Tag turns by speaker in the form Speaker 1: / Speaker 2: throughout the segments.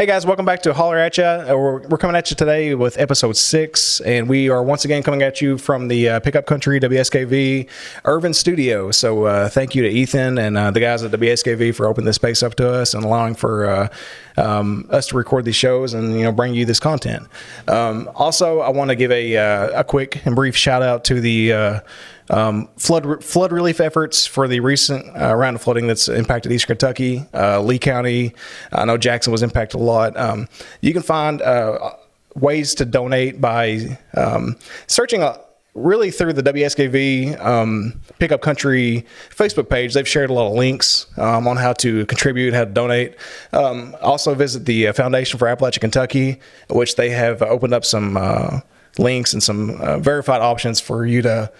Speaker 1: Hey guys, welcome back to Hollerachia. We're coming at you today with episode 6, and we are once again coming at you from the Pickup Country WSKV Irvin studio. So thank you to Ethan and the guys at WSKV for opening this space up to us and allowing for us to record these shows and bring you this content. Also, I want to give a quick and brief shout out to the flood relief efforts for the recent round of flooding that's impacted Eastern Kentucky, Lee County. I know Jackson was impacted a lot. You can find ways to donate by searching really through the WSKV Pickup Country Facebook page. They've shared a lot of links on how to contribute, how to donate. Also visit the Foundation for Appalachia, Kentucky, which they have opened up some links and some verified options for you to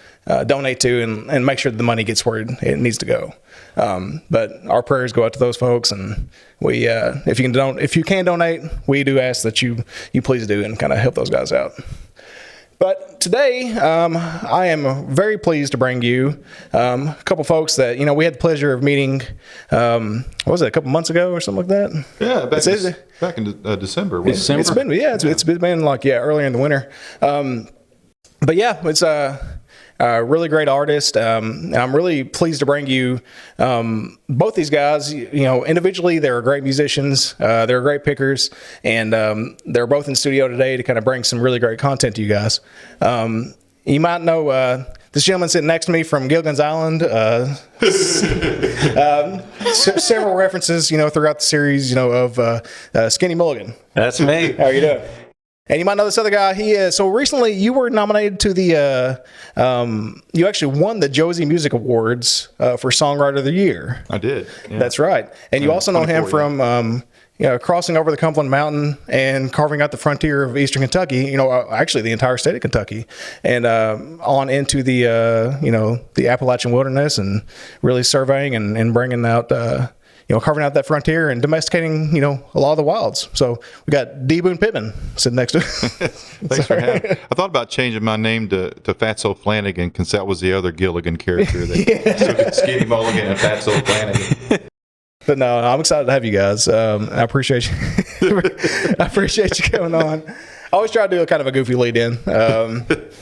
Speaker 1: donate to and make sure that the money gets where it needs to go. But our prayers go out to those folks, and we if you can donate, we do ask that you please do and kind of help those guys out. But today, I am very pleased to bring you a couple folks that we had the pleasure of meeting. What was it, a couple months ago or something like that?
Speaker 2: Yeah, back in December.
Speaker 1: December. It's been like earlier in the winter. But yeah, it's a really great artist. I'm really pleased to bring you both these guys. Individually, they're great musicians. They're great pickers, and they're both in studio today to kind of bring some really great content to you guys. You might know this gentleman sitting next to me from Gilligan's Island. Several references, throughout the series, of Skinny Mulligan.
Speaker 3: That's me.
Speaker 1: How are you doing? And you might know this other guy. So recently you were nominated to the, you actually won the Josie Music Awards for Songwriter of the Year.
Speaker 2: I did. Yeah.
Speaker 1: That's right. And you also know him from, crossing over the Cumberland Mountain and carving out the frontier of Eastern Kentucky, actually the entire state of Kentucky, and on into the, the Appalachian wilderness and really surveying and bringing out, carving out that frontier and domesticating, a lot of the wilds. So we got D Boone Pittman sitting next to us.
Speaker 2: Thanks for having me. I thought about changing my name to Fatso Flanagan because that was the other Gilligan character. So Skinny Mulligan and Fatso Flanagan.
Speaker 1: But no, I'm excited to have you guys. I appreciate you. I appreciate you coming on. I always try to do a kind of a goofy lead in. But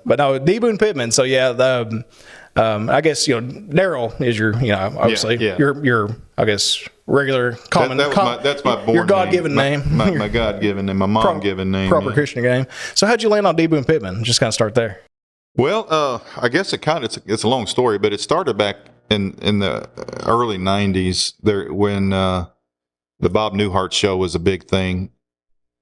Speaker 1: no, D Boone Pittman. So yeah, I guess Daryl is your obviously your I guess regular common.
Speaker 2: That's my born
Speaker 1: your God-given name.
Speaker 2: My God-given name. My mom-given name.
Speaker 1: Proper Christian name. So how'd you land on D Boone Pittman? Just kind of start there.
Speaker 2: Well, I guess it's a long story, but it started back in the early '90s there when the Bob Newhart show was a big thing.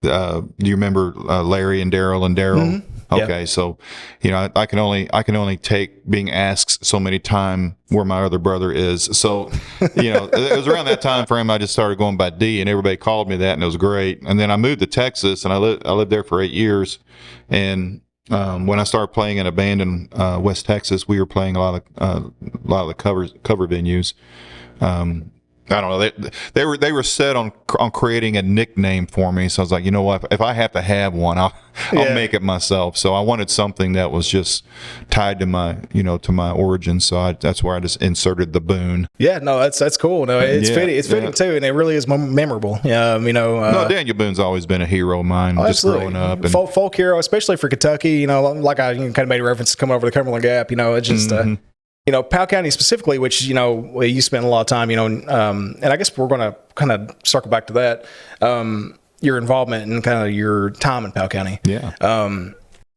Speaker 2: Do you remember Larry and Daryl and Daryl?
Speaker 1: Mm-hmm.
Speaker 2: Okay, so I can only take being asked so many times where my other brother is. So it was around that time frame I just started going by D, and everybody called me that, and it was great. And then I moved to Texas, and I lived there for 8 years. And when I started playing in a band in West Texas, we were playing a lot of the cover venues. I don't know. They were set on creating a nickname for me. So I was like, what? If I have to have one, I'll make it myself. So I wanted something that was just tied to my to my origins. So that's where I just inserted the Boone.
Speaker 1: Yeah, no, that's cool. No, it's fitting. It's fitting too, and it really is memorable. No,
Speaker 2: Daniel Boone's always been a hero of mine. Just growing up, and
Speaker 1: folk hero, especially for Kentucky. Like I kind of made a reference to come over the Cumberland Gap. It's just. Powell County specifically, which, you spend a lot of time, and I guess we're going to kind of circle back to that, your involvement and kind of your time in Powell County.
Speaker 2: Yeah.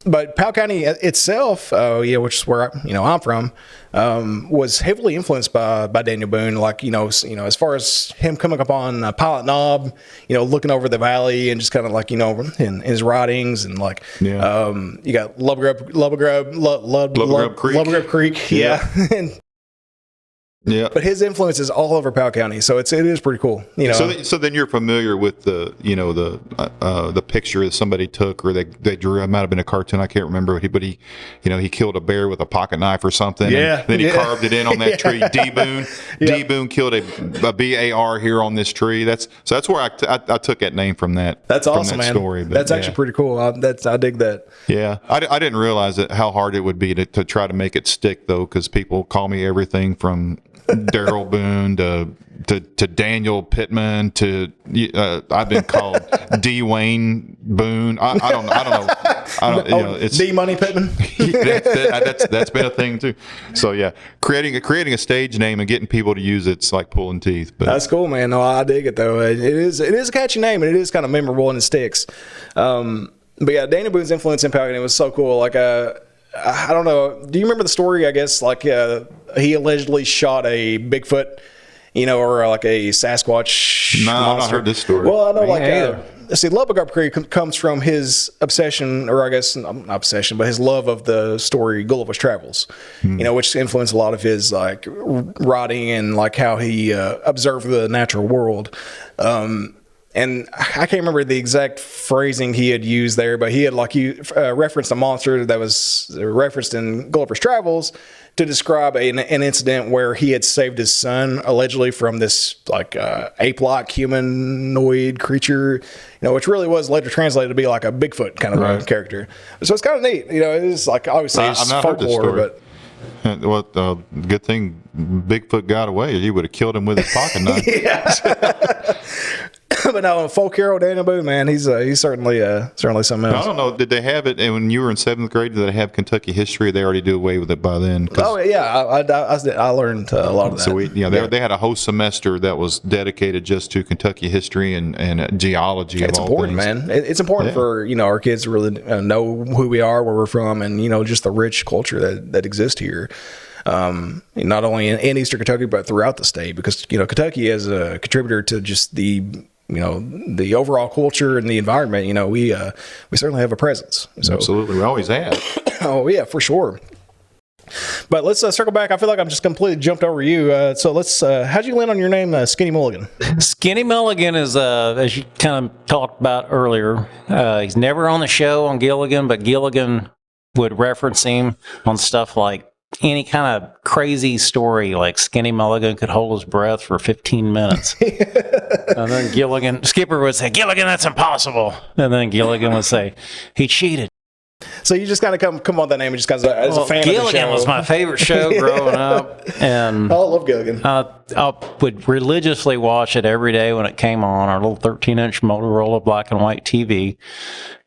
Speaker 1: But Powell County itself, which is where I'm from, was heavily influenced by Daniel Boone. Like as far as him coming up on Pilot Knob, looking over the valley and just kind of like in his writings and like you got Lubbock Creek, yeah.
Speaker 2: Yeah,
Speaker 1: but his influence is all over Powell County, so it is pretty cool.
Speaker 2: So then you're familiar with the picture that somebody took or they drew. It might have been a cartoon, I can't remember. But he killed a bear with a pocket knife or something.
Speaker 1: Yeah.
Speaker 2: And then he carved it in on that tree. D Boone. D Boone killed a BAR here on this tree. That's where I took that name from that.
Speaker 1: That's awesome,
Speaker 2: that
Speaker 1: man.
Speaker 2: Story. But
Speaker 1: that's actually pretty cool. I dig that.
Speaker 2: Yeah, I didn't realize how hard it would be to try to make it stick though, because people call me everything from Daryl Boone to Daniel Pittman to I've been called D Wayne Boone. I don't know. It's
Speaker 1: D Money Pittman.
Speaker 2: that's been a thing too. So yeah, creating a stage name and getting people to use it's like pulling teeth. But
Speaker 1: that's cool, man. No, I dig it though. It is a catchy name, and it is kind of memorable and it sticks. But yeah, Daniel Boone's influence in Pelican was so cool. Like I don't know. Do you remember the story? I guess like he allegedly shot a Bigfoot, or like a Sasquatch.
Speaker 2: No, I've not heard this story.
Speaker 1: Well, I know, see, Lubbock Creek comes from his obsession, or I guess not obsession, but his love of the story Gulliver's Travels. Which influenced a lot of his like writing and like how he observed the natural world. And I can't remember the exact phrasing he had used there, but he had referenced a monster that was referenced in Gulliver's Travels to describe an incident where he had saved his son allegedly from this like ape-like humanoid creature, which really was later translated to be like a Bigfoot kind of a character. So it's kind of neat. It is like obviously it's folklore, but.
Speaker 2: Well, good thing Bigfoot got away. He would have killed him with his pocket knife.
Speaker 1: But no, folk hero Daniel Boone, man, he's certainly something else.
Speaker 2: I don't know. Did they have it when you were in 7th grade? Did they have Kentucky history? They already do away with it by then.
Speaker 1: Oh yeah, I learned a lot of that.
Speaker 2: So they had a whole semester that was dedicated just to Kentucky history and geology.
Speaker 1: It's important, man. It's important for our kids to really know who we are, where we're from, and just the rich culture that exists here. Not only in Eastern Kentucky but throughout the state, because Kentucky is a contributor to just the overall culture and the environment. We certainly have a presence. So.
Speaker 2: Absolutely, we always have.
Speaker 1: Oh yeah, for sure. But let's circle back. I feel like I'm just completely jumped over you. So let's. How'd you land on your name, Skinny Mulligan?
Speaker 3: Skinny Mulligan is, as you kind of talked about earlier, he's never on the show on Gilligan, but Gilligan would reference him on stuff like any kind of crazy story, like Skinny Mulligan could hold his breath for 15 minutes. And then Skipper would say, Gilligan, that's impossible. And then Gilligan would say, he cheated.
Speaker 1: So you just kind of come on that name and just kind of as a fan
Speaker 3: Gilligan
Speaker 1: of the show.
Speaker 3: Was my favorite show growing up. And
Speaker 1: I love Gilligan.
Speaker 3: I would religiously watch it every day when it came on, our little 13-inch Motorola black and white TV.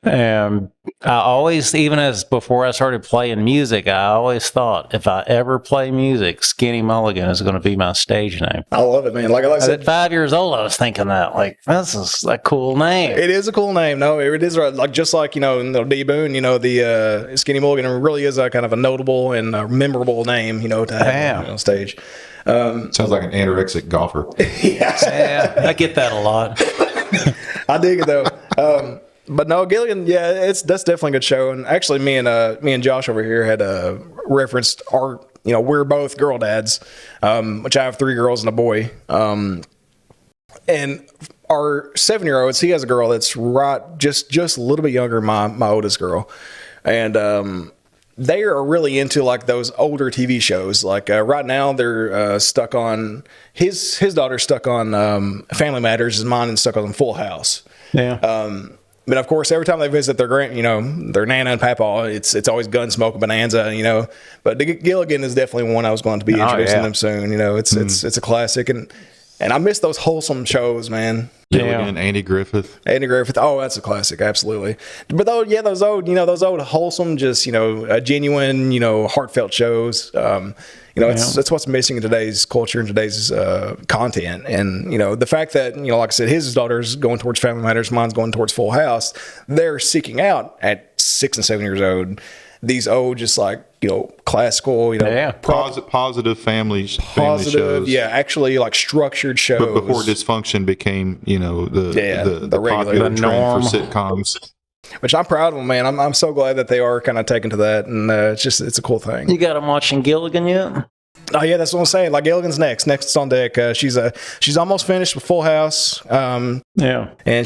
Speaker 3: And I always, even before I started playing music, I always thought if I ever play music, Skinny Mulligan is going to be my stage name.
Speaker 1: I love it, man. Like I said,
Speaker 3: at 5 years old, I was thinking that, like, this is a cool name.
Speaker 1: It is a cool name. No, it is like just like D Boone. The Skinny Mulligan really is a kind of a notable and a memorable name. To have on stage.
Speaker 2: Sounds like an anorexic golfer.
Speaker 3: Yeah, I get that a lot.
Speaker 1: I dig it though. But no, Gilligan, yeah, that's definitely a good show. And actually, me and Josh over here had referenced our, we're both girl dads, which I have 3 girls and a boy. And our 7-year-old, he has a girl that's just a little bit younger than my oldest girl, and they are really into like those older TV shows. Like right now, they're stuck on his daughter's stuck on Family Matters, his mine is stuck on Full House.
Speaker 3: Yeah.
Speaker 1: But of course, every time they visit their their nana and papa, it's always Gunsmoke Bonanza, But Gilligan is definitely one I was going to be introducing them soon. It's a classic, and I miss those wholesome shows, man.
Speaker 2: Gilligan, Andy Griffith.
Speaker 1: Oh, that's a classic, absolutely. But those old wholesome, just genuine, heartfelt shows. That's what's missing in today's culture and today's content. And the fact that like I said, his daughter's going towards Family Matters, mine's going towards Full House. They're seeking out at 6 and 7 years old these old, just like classical,
Speaker 2: positive family shows.
Speaker 1: Yeah, actually like structured shows.
Speaker 2: But before dysfunction became the popular trend for sitcoms.
Speaker 1: Which I'm proud of them, man. I'm so glad that they are kind of taken to that, and it's a cool thing.
Speaker 3: You got them watching Gilligan yet?
Speaker 1: Oh yeah, that's what I'm saying. Like Gilligan's next on deck. She's almost finished with Full House. And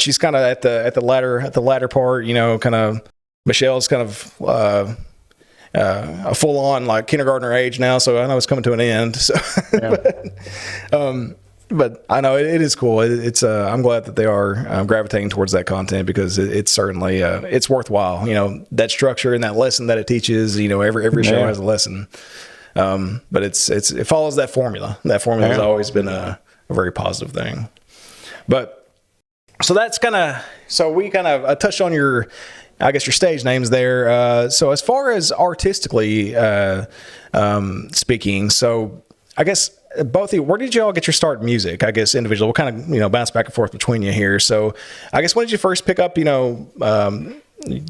Speaker 1: she's kind of at the latter part. Kind of Michelle's kind of a full on like kindergartner age now, so I know it's coming to an end. So, but I know it is cool. It's I'm glad that they are gravitating towards that content, because it's certainly it's worthwhile. That structure and that lesson that it teaches. Every show has a lesson. But it follows that formula. That formula has always been a very positive thing. But so that's we kind of touched on your stage names there. So as far as artistically speaking, so I guess both of you, where did you all get your start in music? I guess individually, we'll kind of bounce back and forth between you here. So I guess when did you first pick up the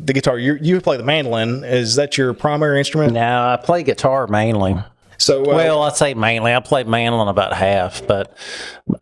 Speaker 1: guitar? You play the mandolin. Is that your primary instrument?
Speaker 3: No, I play guitar mainly.
Speaker 1: So
Speaker 3: well, I say mainly. I played mandolin about half, but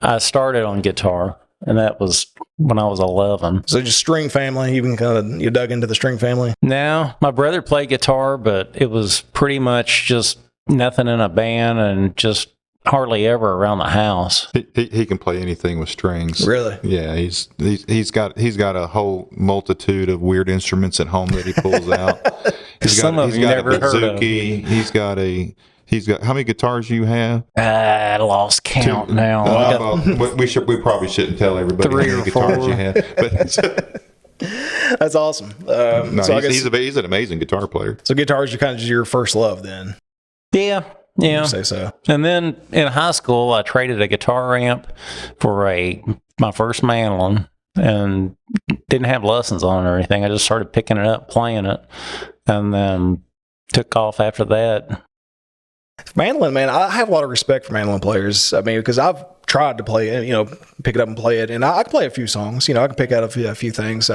Speaker 3: I started on guitar, and that was when I was 11.
Speaker 1: So just string family. You dug into the string family.
Speaker 3: No, my brother played guitar, but it was pretty much just nothing in a band and just hardly ever around the house.
Speaker 2: He can play anything with strings.
Speaker 1: Really?
Speaker 2: Yeah, he's got a whole multitude of weird instruments at home that he pulls out. He's got a bouzouki. He's got how many guitars do you have?
Speaker 3: I lost count now.
Speaker 2: We probably shouldn't tell everybody
Speaker 3: 3
Speaker 2: how many
Speaker 3: or
Speaker 2: guitars
Speaker 3: 4.
Speaker 2: you have. But
Speaker 1: That's awesome.
Speaker 2: He's an amazing guitar player.
Speaker 1: So guitars are kind of just your first love then.
Speaker 3: Yeah.
Speaker 1: I'd say so.
Speaker 3: And then in high school, I traded a guitar amp for my first mandolin, and didn't have lessons on it or anything. I just started picking it up, playing it, and then took off after that.
Speaker 1: Mandolin, man, I have a lot of respect for mandolin players. I mean, because I've tried to play it, pick it up and play it, and I can play a few songs. I can pick out a few things.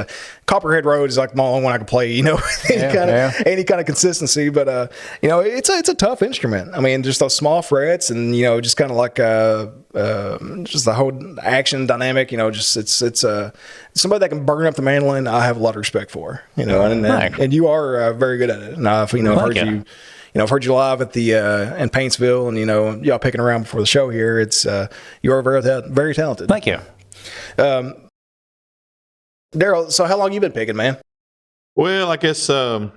Speaker 1: Copperhead Road is like my only one I can play. Any kind of consistency, but it's a tough instrument. I mean, just those small frets, and just kind of like just the whole action dynamic. It's somebody that can burn up the mandolin. I have a lot of respect for. And you are very good at it. And I've heard you. I've heard you live at the in Paintsville, and y'all picking around before the show here. It's you are very very talented.
Speaker 3: Thank you,
Speaker 1: Daryl. So how long you been picking, man?
Speaker 2: Well, I guess 40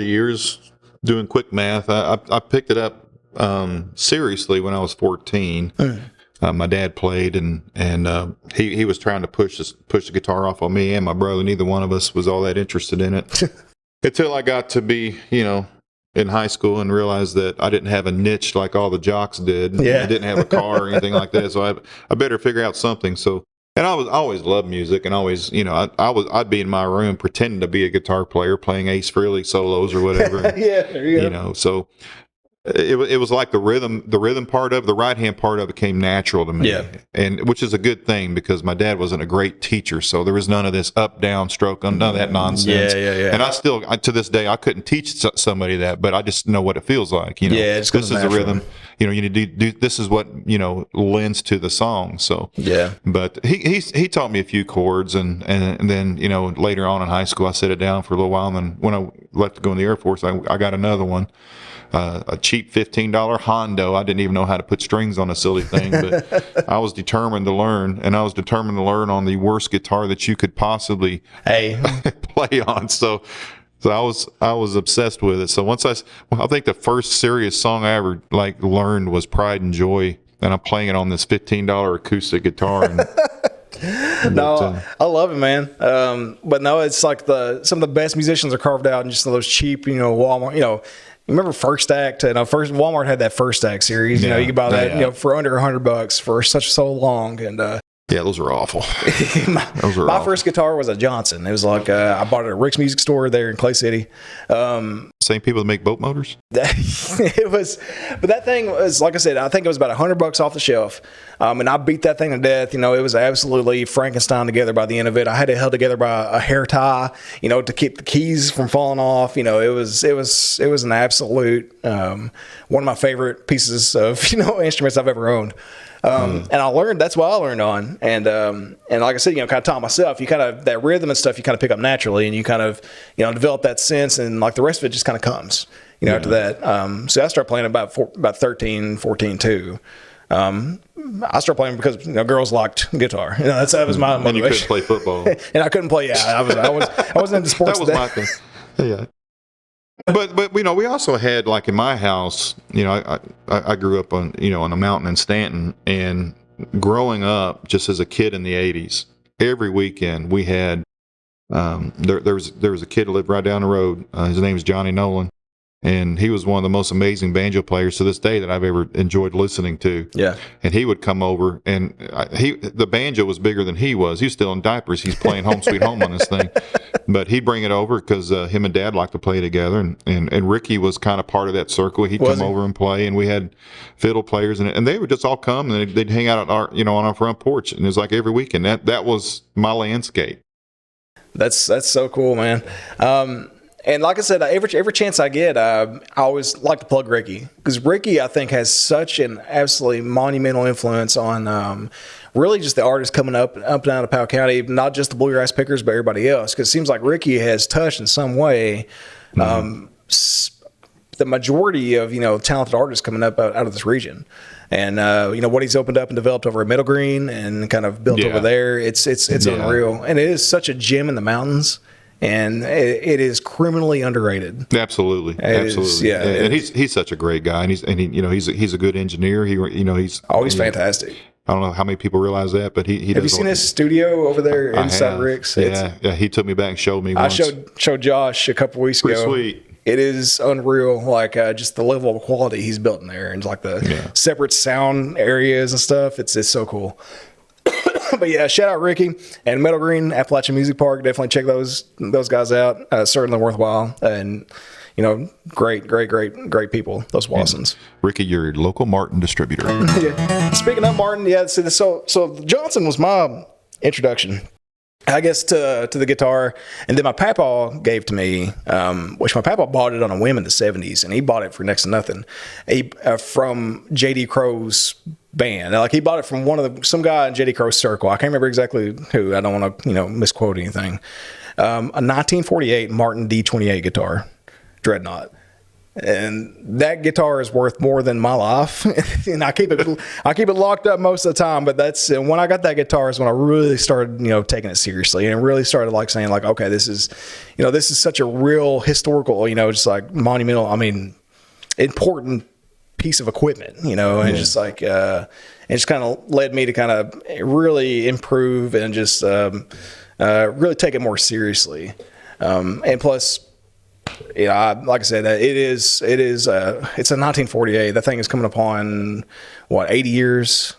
Speaker 2: years. Doing quick math, I picked it up seriously when I was 14. My dad played, and he was trying to push the guitar off on me and my brother. Neither one of us was all that interested in it until I got to be in high school and realized that I didn't have a niche like all the jocks did.
Speaker 1: Yeah.
Speaker 2: I didn't have a car or anything like that, so I better figure out something. So, and I always loved music, and always, I'd be in my room pretending to be a guitar player, playing Ace Frehley solos or whatever.
Speaker 1: Yeah, there you go.
Speaker 2: So it was like the rhythm part of the right hand part of it came natural to me.
Speaker 1: Yeah.
Speaker 2: And which is a good thing, because my dad wasn't a great teacher, so there was none of this up down stroke, none of that nonsense.
Speaker 1: Yeah.
Speaker 2: And I still to this day I couldn't teach somebody that, but I just know what it feels like.
Speaker 1: Yeah, it's
Speaker 2: this is
Speaker 1: natural.
Speaker 2: the rhythm. You need to do this is what lends to the song. So
Speaker 1: yeah.
Speaker 2: But he taught me a few chords, and then later on in high school I set it down for a little while, and then when I left to go in the Air Force, I got another one. A cheap $15 Hondo. I didn't even know how to put strings on a silly thing, but I was determined to learn, and I was determined to learn on the worst guitar that you could possibly play on. So I was obsessed with it. So I think the first serious song I ever learned was Pride and Joy, and I'm playing it on this $15 acoustic guitar.
Speaker 1: I love it, man. But no, it's like some of the best musicians are carved out in just those cheap, Walmart, remember First Act? First Walmart had that First Act series. You could buy that, for under $100 for so long. And
Speaker 2: yeah, those are awful.
Speaker 1: my first guitar was a Johnson. It was like I bought it at Rick's Music Store there in Clay City.
Speaker 2: Same people that make boat motors.
Speaker 1: But that thing was, like I said, I think it was about $100 off the shelf, and I beat that thing to death. It was absolutely Frankenstein together by the end of it. I had it held together by a hair tie, to keep the keys from falling off. It was an absolute one of my favorite pieces of instruments I've ever owned. And I learned, that's what I learned on. And like I said, kind of taught myself, that rhythm and stuff, you kind of pick up naturally, and you kind of, develop that sense, and like the rest of it just kind of comes, after that. So I started playing about 13, 14 too. I started playing because girls liked guitar. That was my motivation.
Speaker 2: And you couldn't play football.
Speaker 1: And I couldn't play. Yeah, I wasn't into sports.
Speaker 2: That was my thing. Yeah. But we also had, like in my house, I grew up on on a mountain in Stanton, and growing up just as a kid in the 80s, every weekend we had there was a kid who lived right down the road. His name is Johnny Nolan, And he was one of the most amazing banjo players to this day that I've ever enjoyed listening to.
Speaker 1: Yeah.
Speaker 2: And he would come over, and the banjo was bigger than he was. He was still in diapers. He's playing Home Sweet Home on this thing. But he'd bring it over because him and Dad liked to play together. And Ricky was kind of part of that circle. He'd come over and play, and we had fiddle players, and they would just all come, and they'd hang out on our front porch. And it was like every weekend. That was my landscape.
Speaker 1: That's so cool, man. And like I said, every chance I get, I always like to plug Ricky, because Ricky, I think, has such an absolutely monumental influence on really just the artists coming up and out of Powell County, not just the bluegrass pickers, but everybody else. Because it seems like Ricky has touched in some way the majority of talented artists coming up out of this region. And what he's opened up and developed over at Middle Green and kind of built over there, it's unreal. And it is such a gem in the mountains. And it is criminally underrated.
Speaker 2: Absolutely. And he's such a great guy, and he's a good engineer. He's
Speaker 1: fantastic.
Speaker 2: I don't know how many people realize that, but he
Speaker 1: have you seen his studio over there inside Rick's?
Speaker 2: Yeah. He took me back and showed me. Once.
Speaker 1: I showed Josh a couple weeks ago.
Speaker 2: Sweet.
Speaker 1: It is unreal, like just the level of quality he's built in there, and like the separate sound areas and stuff. It's so cool. But yeah, shout out Ricky and Meadow Green Appalachian Music Park. Definitely check those guys out. Certainly worthwhile, and great people. Those Watsons.
Speaker 2: Ricky, your local Martin distributor.
Speaker 1: Yeah. Speaking of Martin, so Johnson was my introduction, I guess, to the guitar, and then my papa gave to me, which my papa bought it on a whim in the 70s, and he bought it for next to nothing. From J.D. Crow's band. Like, he bought it from some guy in J.D. Crow's circle. I can't remember exactly who. I don't want to misquote anything. A 1948 Martin D28 guitar, Dreadnought. And that guitar is worth more than my life. And I keep it locked up most of the time, but when I got that guitar is when I really started, taking it seriously, and really started saying okay, this is such a real historical, just like monumental, important piece of equipment, and just it just kind of led me to kind of really improve and just really take it more seriously. And plus, like I said, it's a 1948. That thing is coming upon 80 years.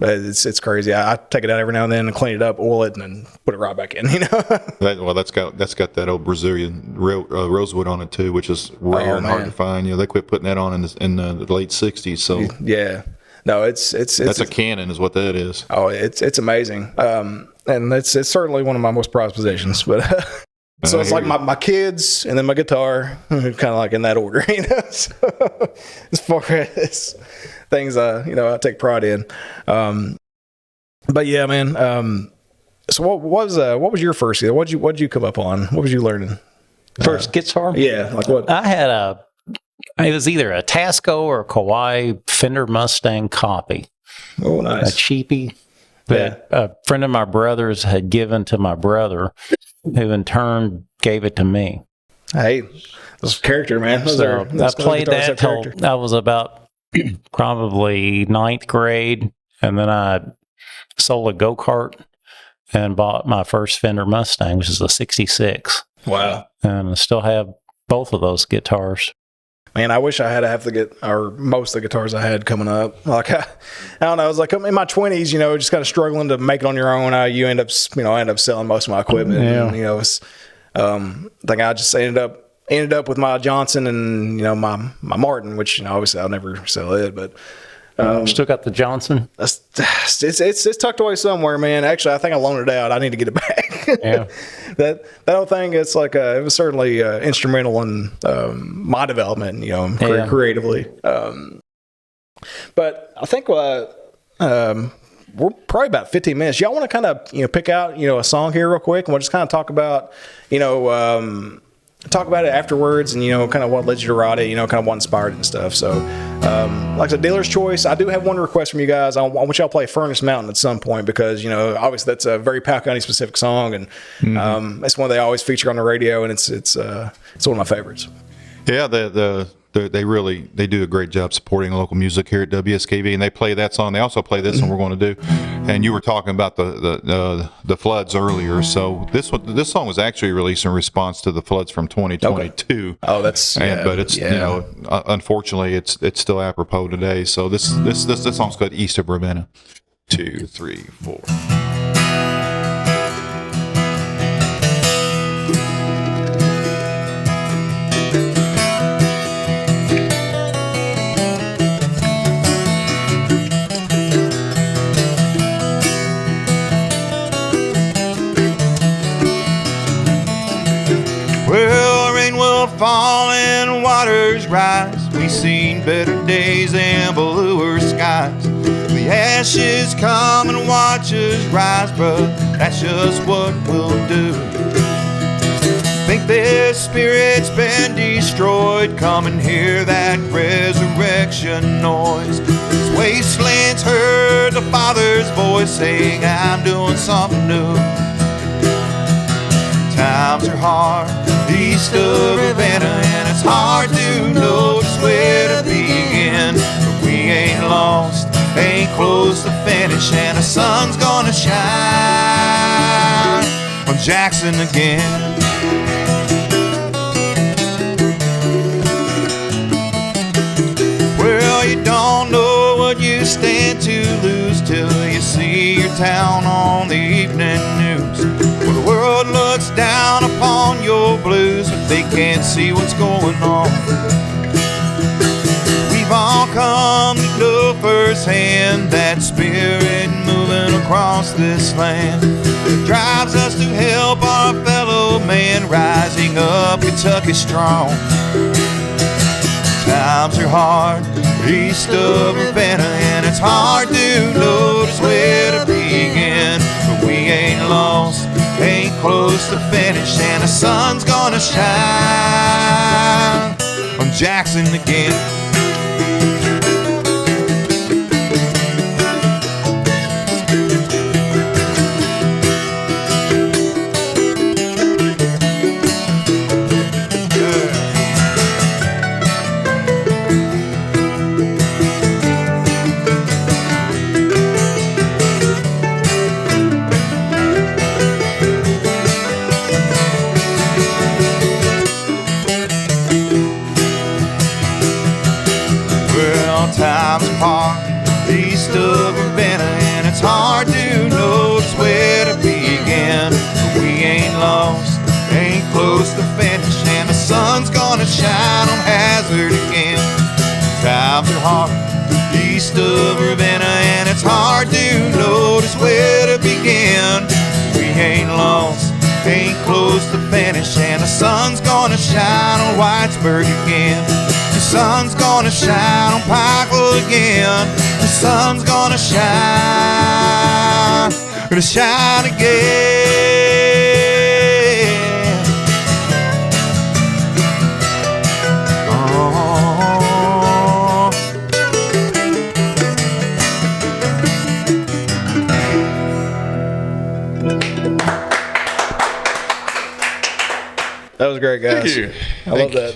Speaker 1: But it's crazy. I take it out every now and then and clean it up, oil it, and then put it right back in.
Speaker 2: That's got that old Brazilian rosewood on it too, which is rare and hard to find. They quit putting that on in the late '60s. So
Speaker 1: yeah, no, it's
Speaker 2: a canon, is what that is.
Speaker 1: Oh, it's amazing. And it's certainly one of my most prized possessions. But so it's like my kids and then my guitar, kind of like in that order. So, as far as things I take pride in. But yeah, man. So what was your first? What'd you come up on? What was you learning?
Speaker 3: First guitar?
Speaker 1: Yeah, like what?
Speaker 3: I had it was either a Tasco or a Kauai Fender Mustang copy.
Speaker 1: Oh, nice.
Speaker 3: A cheapie that a friend of my brother's had given to my brother, who in turn gave it to me.
Speaker 1: Hey, this character, man.
Speaker 3: I played that till I was about probably 9th grade, and then I sold a go-kart and bought my first Fender Mustang, which is a 66.
Speaker 1: Wow.
Speaker 3: And I still have both of those guitars.
Speaker 1: Man, I wish I had most of the guitars I had coming up. Like, I don't know. I was like in my 20s, just kind of struggling to make it on your own. You end up selling most of my equipment.
Speaker 3: Yeah.
Speaker 1: And, I think I just ended up with my Johnson and my Martin, which obviously I'll never sell it, but
Speaker 3: still got the Johnson.
Speaker 1: It's tucked away somewhere, man. Actually, I think I loaned it out. I need to get it back.
Speaker 3: Yeah,
Speaker 1: that whole thing. It's like it was certainly instrumental in my development, creatively. But I think we're probably about 15 minutes. Y'all want to kind of pick out a song here real quick, and we'll just kind of talk about it afterwards, and kind of what led you to write it, kind of what inspired it and stuff. So like I said, dealer's choice. I do have one request from you guys. I want y'all to play Furnace Mountain at some point, because obviously that's a very Powell County specific song, and it's one they always feature on the radio, and it's one of my favorites.
Speaker 2: Yeah, the they do a great job supporting local music here at WSKV, and they play that song. They also play this one we're going to do. And you were talking about the floods earlier, so this song was actually released in response to the floods from 2022.
Speaker 1: Okay. Oh, that's
Speaker 2: but it's unfortunately it's still apropos today. So this song's called East of Ravenna. 2, 3, 4. Well, rain will fall and waters rise. We've seen better days and bluer skies. The ashes come and watch us rise, but that's just what we'll do. Think their spirit's been destroyed. Come and hear that resurrection noise. This wasteland's heard the Father's voice saying, I'm doing something new. Times are hard east of Ravenna, and it's hard to know just where to begin. But we ain't lost, ain't close to finish, and the sun's gonna shine on Jackson again. Well, you don't know what you stand to lose till you see your town on the evening news. Well, the world looks down upon your blues, but they can't see what's going on. We've all come to know firsthand that spirit moving across this land. It drives us to help our fellow man, rising up Kentucky strong. Times are hard east of Ravenna, and it's hard to know just where to begin. But we ain't lost, ain't close to finish, and the sun's gonna shine on Jackson again. Times apart east of Ravenna, and it's hard to know just where to begin. But we ain't lost, ain't close to finish, and the sun's gonna shine on Hazard again. Times are hard east of Ravenna, and it's hard to know just where to begin. We ain't lost, ain't close to finish, and the sun's gonna shine on Whitesburg again. The sun's gonna shine on Pikeville again. The sun's gonna shine again. Oh.
Speaker 1: That was great, guys.
Speaker 2: Thank you.
Speaker 1: I love that.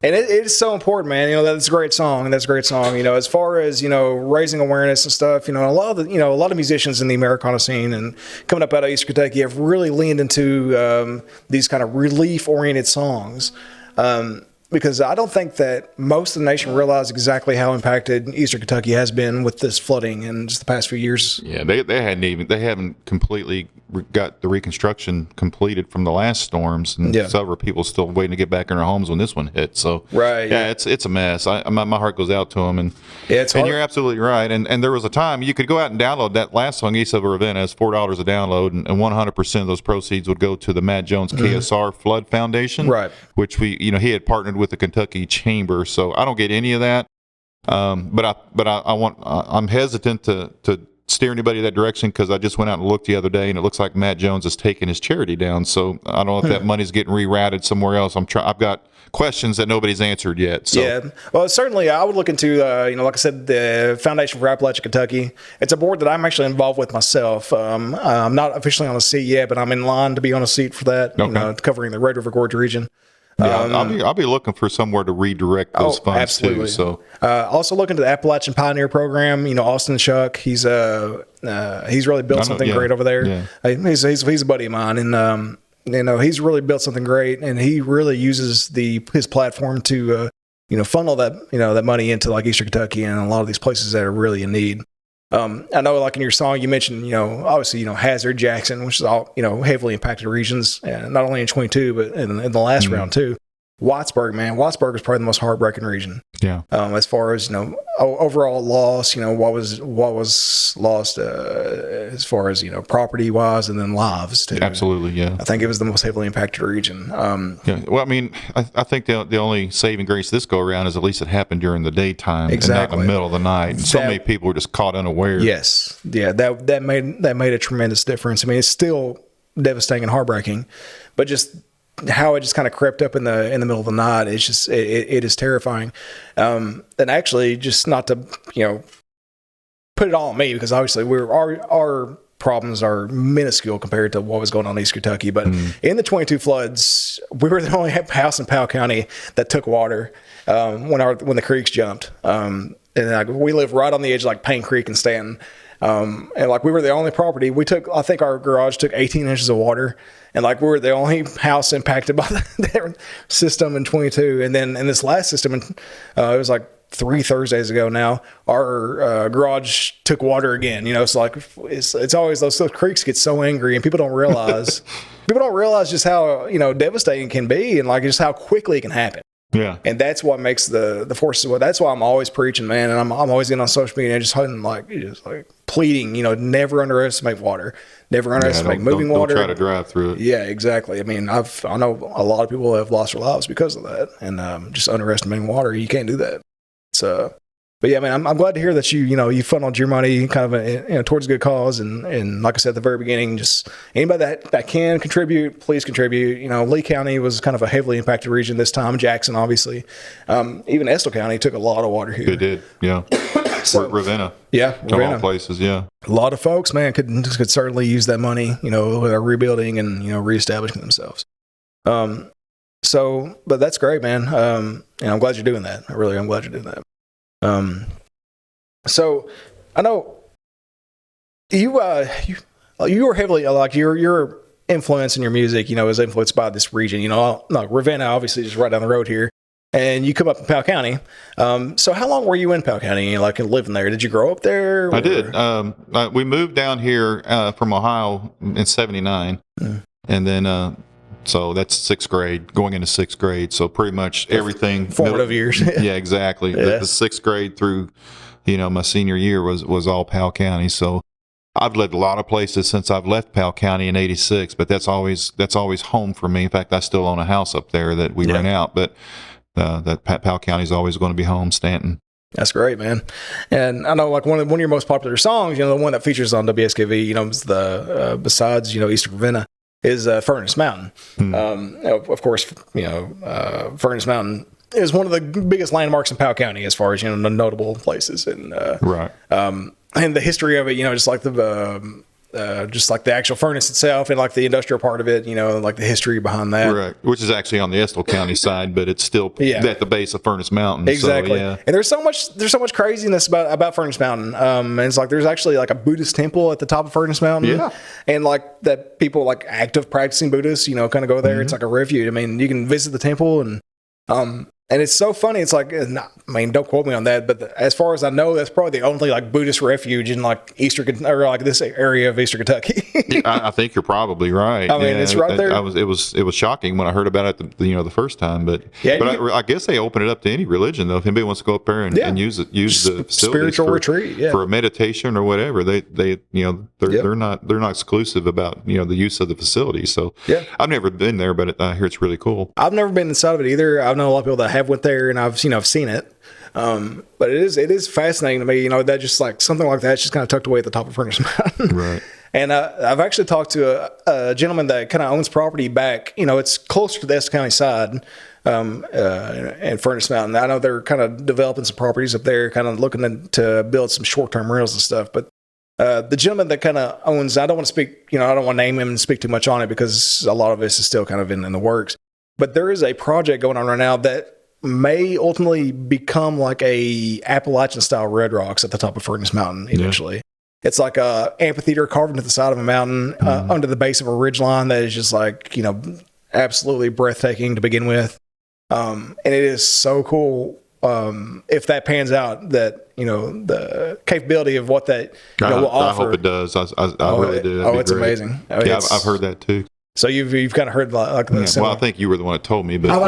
Speaker 1: And it is so important, man. You know, that's a great song. That's a great song. You know, as far as, you know, raising awareness and stuff, you know, a lot of musicians in the Americana scene and coming up out of Eastern Kentucky have really leaned into these kind of relief-oriented songs. Because I don't think that most of the nation realize exactly how impacted Eastern Kentucky has been with this flooding in just the past few years.
Speaker 2: Yeah, they haven't completely got the reconstruction completed from the last storms, and several people still waiting to get back in their homes when this one hit. So
Speaker 1: right,
Speaker 2: it's a mess. My heart goes out to them, and you're absolutely right. And there was a time you could go out and download that last song, East of Ravenna. It's $4 a download, and 100% of those proceeds would go to the Matt Jones KSR Flood Foundation,
Speaker 1: right?
Speaker 2: Which he had partnered with the Kentucky Chamber. So I don't get any of that. I'm hesitant to steer anybody that direction because I just went out and looked the other day, and it looks like Matt Jones is taking his charity down. So I don't know if that money's getting rerouted somewhere else. I've got questions that nobody's answered yet. So.
Speaker 1: Yeah, well, certainly I would look into, like I said, the Foundation for Appalachia, Kentucky. It's a board that I'm actually involved with myself. I'm not officially on a seat yet, but I'm in line to be on a seat for that, covering the Red River Gorge region.
Speaker 2: Yeah, I'll be looking for somewhere to redirect those funds
Speaker 1: absolutely.
Speaker 2: too. So
Speaker 1: also look into the Appalachian Pioneer Program. Austin Chuck, he's really built something great over there.
Speaker 2: Yeah.
Speaker 1: He's a buddy of mine, and he's really built something great, and he really uses his platform to funnel that that money into like Eastern Kentucky and a lot of these places that are really in need. I know, like in your song, you mentioned, obviously, Hazard, Jackson, which is all, heavily impacted regions, not only in 22, but in the last round too. Wattsburg, man, Wattsburg is probably the most heartbreaking region.
Speaker 2: Yeah.
Speaker 1: As far as overall loss, what was lost as far as property wise, and then lives too.
Speaker 2: Absolutely, yeah.
Speaker 1: I think it was the most heavily impacted region.
Speaker 2: Yeah. Well, I mean, I think the only saving grace this go around is at least it happened during the daytime,
Speaker 1: exactly,
Speaker 2: and not in the middle of the night. And so many people were just caught unaware.
Speaker 1: Yes, yeah, that made a tremendous difference. I mean, it's still devastating and heartbreaking, but just how it just kind of crept up in the middle of the night, it's just it is terrifying. And actually, just not to put it all on me, because obviously our problems are minuscule compared to what was going on in East Kentucky. But in the 22 floods, we were the only house in Powell County that took water when the creeks jumped. And we live right on the edge of like Payne Creek and Stanton. And like we were the only property I think our garage took 18 inches of water, and like we were the only house impacted by their system in 22. And then in this last system, it was like 3 Thursdays ago now, our garage took water again. It's like it's always those creeks get so angry, and people don't realize just how devastating it can be, and like just how quickly it can happen.
Speaker 2: Yeah.
Speaker 1: And that's what makes the forces. Well, that's why I'm always preaching, man. And I'm always getting on social media and just pleading, never underestimate water, never underestimate moving water.
Speaker 2: Don't try to drive through it.
Speaker 1: Yeah, exactly. I mean, I know a lot of people have lost their lives because of that, and just underestimating water. You can't do that. But yeah, man, I'm glad to hear that you funneled your money kind of towards a good cause, and like I said at the very beginning, just anybody that can contribute, please contribute. Lee County was kind of a heavily impacted region this time. Jackson, obviously, even Estill County took a lot of water here.
Speaker 2: They did, yeah. So, Ravenna,
Speaker 1: of
Speaker 2: all places, yeah.
Speaker 1: A lot of folks, man, could certainly use that money, rebuilding and reestablishing themselves. But that's great, man. And I'm glad you're doing that. I'm glad you're doing that. So I know you were heavily like your influence in your music, is influenced by this region. Ravenna, obviously, just right down the road here, and you come up in Powell County. So how long were you in Powell County, like living there? Did you grow up there? Or?
Speaker 2: I did. We moved down here from Ohio in '79, and then. So that's 6th grade, going into 6th grade. So pretty much everything.
Speaker 1: Formative years.
Speaker 2: Yeah, exactly.
Speaker 1: Yeah.
Speaker 2: The 6th grade through, my senior year was all Powell County. So I've lived a lot of places since I've left Powell County in '86, but that's always home for me. In fact, I still own a house up there that we rent out, but that Powell County is always going to be home, Stanton.
Speaker 1: That's great, man. And I know, like one of your most popular songs, the one that features on WSKV, is the besides Eastern Ravenna, is Furnace Mountain. Of course, Furnace Mountain is one of the biggest landmarks in Powell County as far as notable places, and
Speaker 2: right.
Speaker 1: And the history of it, just like the actual furnace itself and like the industrial part of it, like the history behind that.
Speaker 2: Right. Which is actually on the Estill County side, but it's still at the base of Furnace Mountain.
Speaker 1: Exactly.
Speaker 2: So, yeah.
Speaker 1: And there's so much craziness about Furnace Mountain. And it's like there's actually like a Buddhist temple at the top of Furnace Mountain.
Speaker 2: Yeah.
Speaker 1: And like that people like active practicing Buddhists, kind of go there. Mm-hmm. It's like a refuge. I mean, you can visit the temple and it's so funny. It's like, don't quote me on that, but as far as I know, that's probably the only like Buddhist refuge in like this area of Eastern Kentucky.
Speaker 2: I think you're probably right.
Speaker 1: I mean, it's right there.
Speaker 2: It was shocking when I heard about it, the first time, but I guess they open it up to any religion though. If anybody wants to go up there and use the facilities
Speaker 1: spiritual retreat
Speaker 2: for a meditation or whatever, they're not exclusive about the use of the facility. So I've never been there, but I hear it's really cool.
Speaker 1: I've never been inside of it either. I've known a lot of people that have went there, and I've seen it. But it is fascinating to me, that just like something like that's just kind of tucked away at the top of Furnace Mountain.
Speaker 2: Right.
Speaker 1: And I've actually talked to a gentleman that kind of owns property back, it's closer to the Estill County side, and Furnace Mountain. I know they're kind of developing some properties up there, kind of looking to build some short-term rentals and stuff. But the gentleman that kind of owns, I don't want to speak, I don't want to name him and speak too much on it because a lot of this is still kind of in the works. But there is a project going on right now that may ultimately become like a Appalachian style Red Rocks at the top of Furnace Mountain eventually. It's like a amphitheater carved into the side of a mountain under the base of a ridge line that is just like, absolutely breathtaking to begin with. And it is so cool. If that pans out, that the capability of what that will offer.
Speaker 2: I hope it does. I really do.
Speaker 1: It's great. Amazing.
Speaker 2: I've heard that too.
Speaker 1: So you've kind of heard like the
Speaker 2: well, I think you were the one that told me, but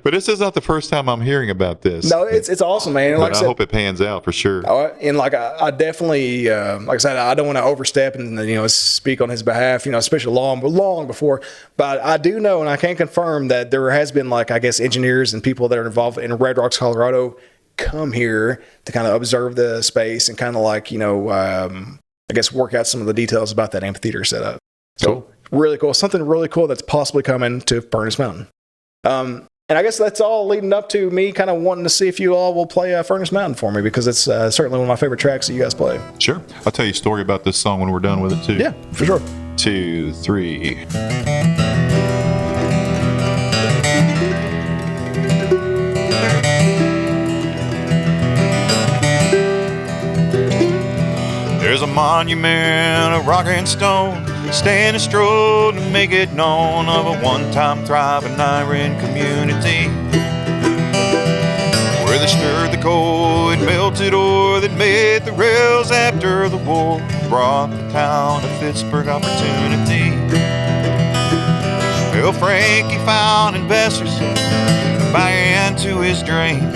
Speaker 2: but this is not the first time I'm hearing about this.
Speaker 1: No, it's awesome, man.
Speaker 2: Like I hope it pans out for sure.
Speaker 1: And like I definitely, like I said, I don't want to overstep and speak on his behalf, especially long before. But I do know, and I can confirm that there has been engineers and people that are involved in Red Rocks, Colorado, come here to kind of observe the space and kind of work out some of the details about that amphitheater setup. So
Speaker 2: cool.
Speaker 1: Really cool. Something really cool that's possibly coming to Furnace Mountain. And I guess that's all leading up to me kind of wanting to see if you all will play Furnace Mountain for me, because it's certainly one of my favorite tracks that you guys play.
Speaker 2: Sure. I'll tell you a story about this song when we're done with it too.
Speaker 1: Yeah, for sure.
Speaker 2: 2, 3. There's a monument of rock and stone, standing strode to make it known, of a one-time thriving iron community, where they stirred the coal and melted ore that made the rails after the war, brought the town of Pittsburgh opportunity. Well, Frankie found investors to buy into his dream.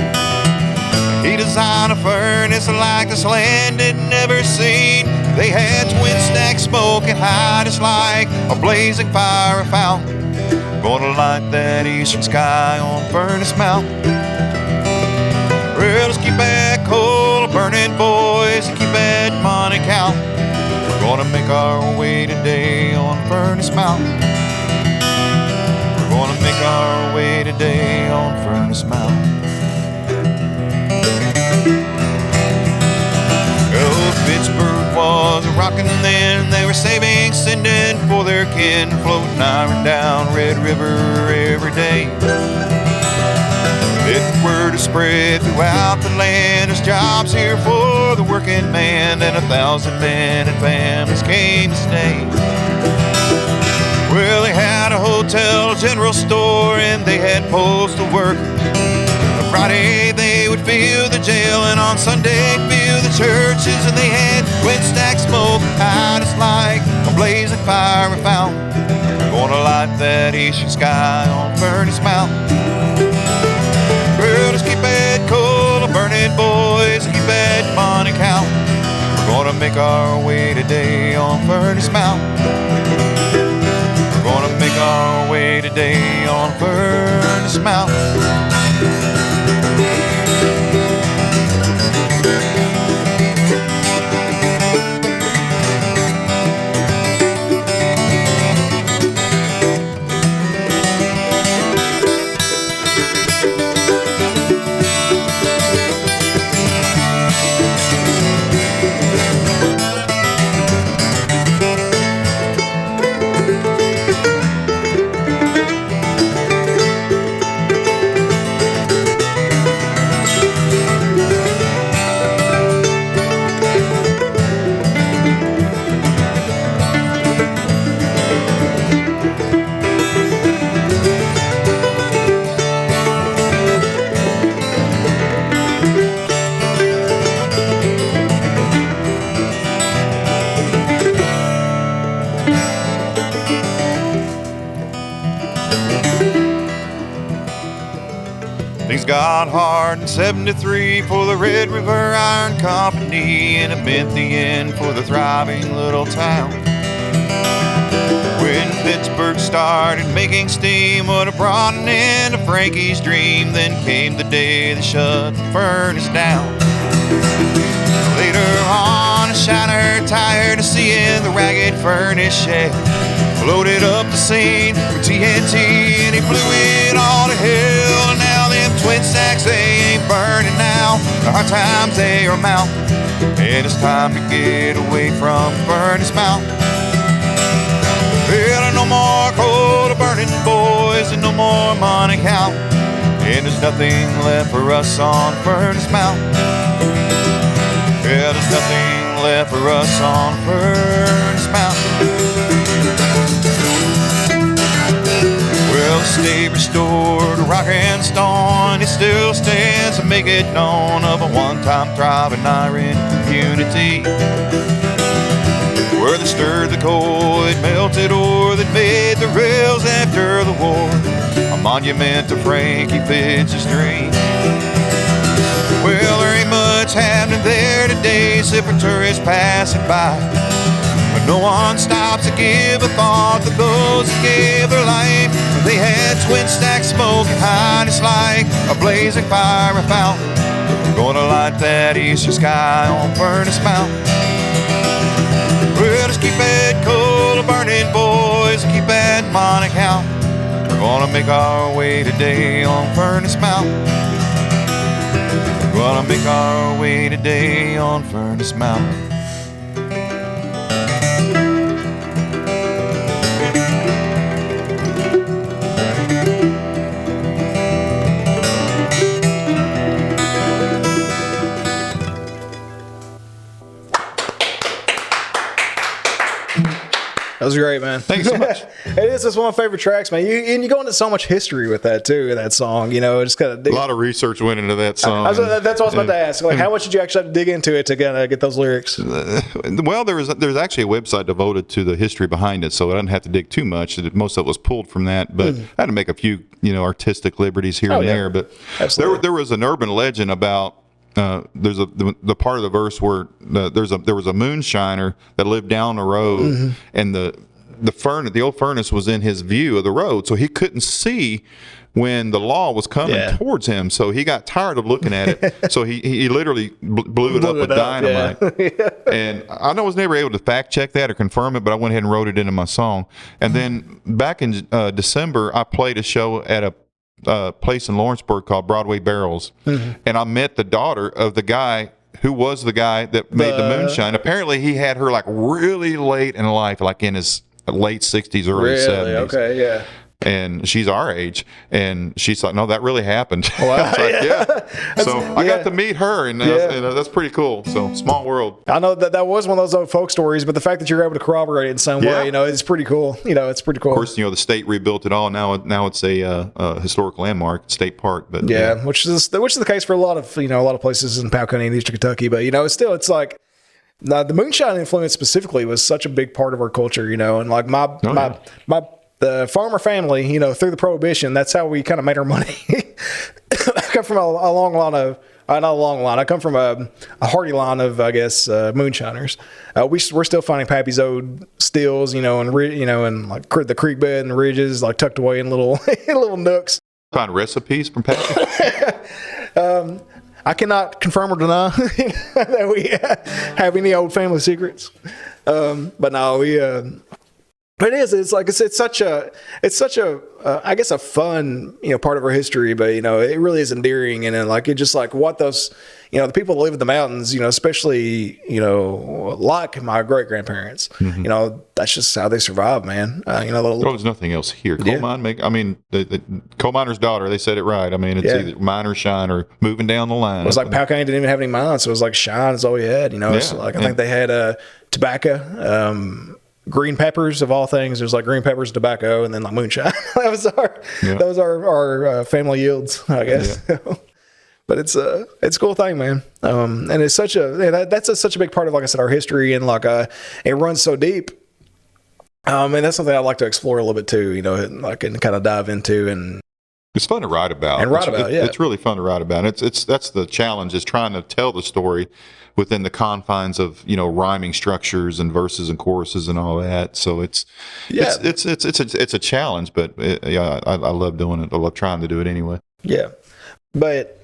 Speaker 2: He designed a furnace like this land had never seen. They had twin stack smoke and hide us like a blazing fire fountain, gonna light that eastern sky on Furnace Mountain. Well, let's keep that coal burning, boys, and keep that money counting. We're gonna make our way today on Furnace Mountain. We're gonna make our way today on Furnace Mountain. Pittsburgh was rockin' then, they were saving, sending for their kin, floating iron down Red River every day. Let word is spread throughout the land, there's jobs here for the working man, and 1,000 men and families came to stay. Well, they had a hotel, general store, and they had postal workers. Friday they would fill the jail, and on Sunday fill the churches, and they had twin stack smoke hide us like a blazing fire fountain, gonna light that eastern sky on Furnace Mountain. Well, let's keep that coal burning, boys, keep that money counting. We're gonna make our way today on Furnace Mountain. We're gonna make our way today on Furnace Mountain. Things got hard in 73 for the Red River Iron Company, and it meant the end for the thriving little town. When Pittsburgh started making steam, what it brought an end to Frankie's dream. Then came the day they shut the furnace down. Later on, a shiner, tired of seeing the ragged furnace shed, floated up the scene with TNT, and he blew it all to hell. And now them twin stacks, they ain't burning now. The hard times, they are mounting, and it's time to get away from Furnace Mountain. Well, no more money count. And there's nothing left for us on Furnace Mountain. Yeah, there's nothing left for us on Furnace Mountain. Well, the state restored rock and stone. It still stands to make it known of a one-time thriving iron community. Where they stirred the coal, it melted ore that made the rails after the war a monument to Frankie Fitz's dream. Well, there ain't much happening there today except for tourists passing by. But no one stops to give a thought to those who gave their life. They had twin stacks smoking high, and it's like a blazing fire fountain. Gonna light that eastern sky on Furnace Mountain. Well, just keep that coal burning, boys, and keep that money count. We're gonna make our way today on Furnace Mountain. We're gonna make our way today on Furnace Mountain.
Speaker 1: That was great, man.
Speaker 2: Thanks so much.
Speaker 1: It is just one of my favorite tracks, man. And you go into so much history with that too, in that song. You know, it's kind of
Speaker 2: a lot of research went into that song.
Speaker 1: That's what I was about to ask. Like, how much did you actually have to dig into it to kind of get those lyrics?
Speaker 2: Well, there's actually a website devoted to the history behind it, so I didn't have to dig too much. Most of it was pulled from that, but I had to make a few, artistic liberties here and there. But there was an urban legend about. There's the part of the verse where there was a moonshiner that lived down the road, and the old furnace was in his view of the road, so he couldn't see when the law was coming towards him. So he got tired of looking at it, so he literally blew it up with dynamite. Yeah. And I was never able to fact check that or confirm it, but I went ahead and wrote it into my song. And then back in December, I played a show at a place in Lawrenceburg called Broadway Barrels, and I met the daughter of the guy who was the guy that made the moonshine. Apparently he had her like really late in life, like in his late 60s, early 70s.
Speaker 1: Okay, yeah.
Speaker 2: And she's our age, and she's like, no, that really happened.
Speaker 1: Wow.
Speaker 2: I was like, yeah. So I got to meet her, and that's pretty cool. So small world.
Speaker 1: I know that was one of those old folk stories, but the fact that you're able to corroborate it in some way, it's pretty cool. It's pretty cool.
Speaker 2: Of course, the state rebuilt it all. Now it's a historic landmark, state park. But
Speaker 1: which is the case for a lot of places in Powell County and Eastern Kentucky. But it's like. Now, the moonshine influence specifically was such a big part of our culture, and like the farmer family, through the Prohibition, that's how we kind of made our money. I come from a long line of, not a long line. I come from a hearty line of, I guess, moonshiners. We're still finding Pappy's Ode stills, and like the creek bed and the ridges, like tucked away in little nooks.
Speaker 2: Find recipes from Pappy.
Speaker 1: I cannot confirm or deny that we have any old family secrets. But no, but it's such a I guess a fun, part of our history, but it really is endearing. And then like, it just like what those, the people that live in the mountains, especially, like my great grandparents, that's just how they survive, man.
Speaker 2: There's nothing else here. Coal mine the coal miner's daughter, they said it right. I mean, it's either mine or shine or moving down the line.
Speaker 1: It was like Powell County didn't even have any mines. So it was like shine is all we had, It's like, I think they had tobacco, green peppers of all things. There's like green peppers, tobacco, and then like moonshine. that was our family yields, I guess. Yeah. But it's a cool thing, man. And it's such that's such a big part of, like I said, our history, and like it runs so deep. And that's something I'd like to explore a little bit too, and kind of dive into. And
Speaker 2: it's fun to write about. It's really fun to write about. That's the challenge, is trying to tell the story within the confines of rhyming structures and verses and choruses and all that. So it's a challenge, but I love doing it. I love trying to do it anyway.
Speaker 1: Yeah, but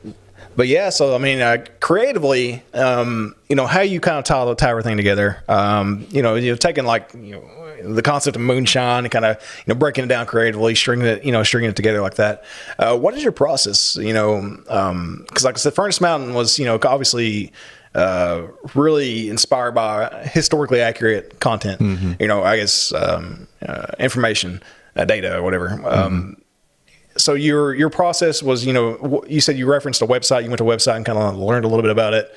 Speaker 1: yeah. So I mean, creatively, how you kind of tie everything together. Taking like the concept of moonshine and kind of breaking it down creatively, stringing it together like that. What is your process? Because like I said, Furnace Mountain was obviously. Really inspired by historically accurate content, I guess, information, data or whatever. so your process was, you said you referenced a website. You went to a website and kind of learned a little bit about it.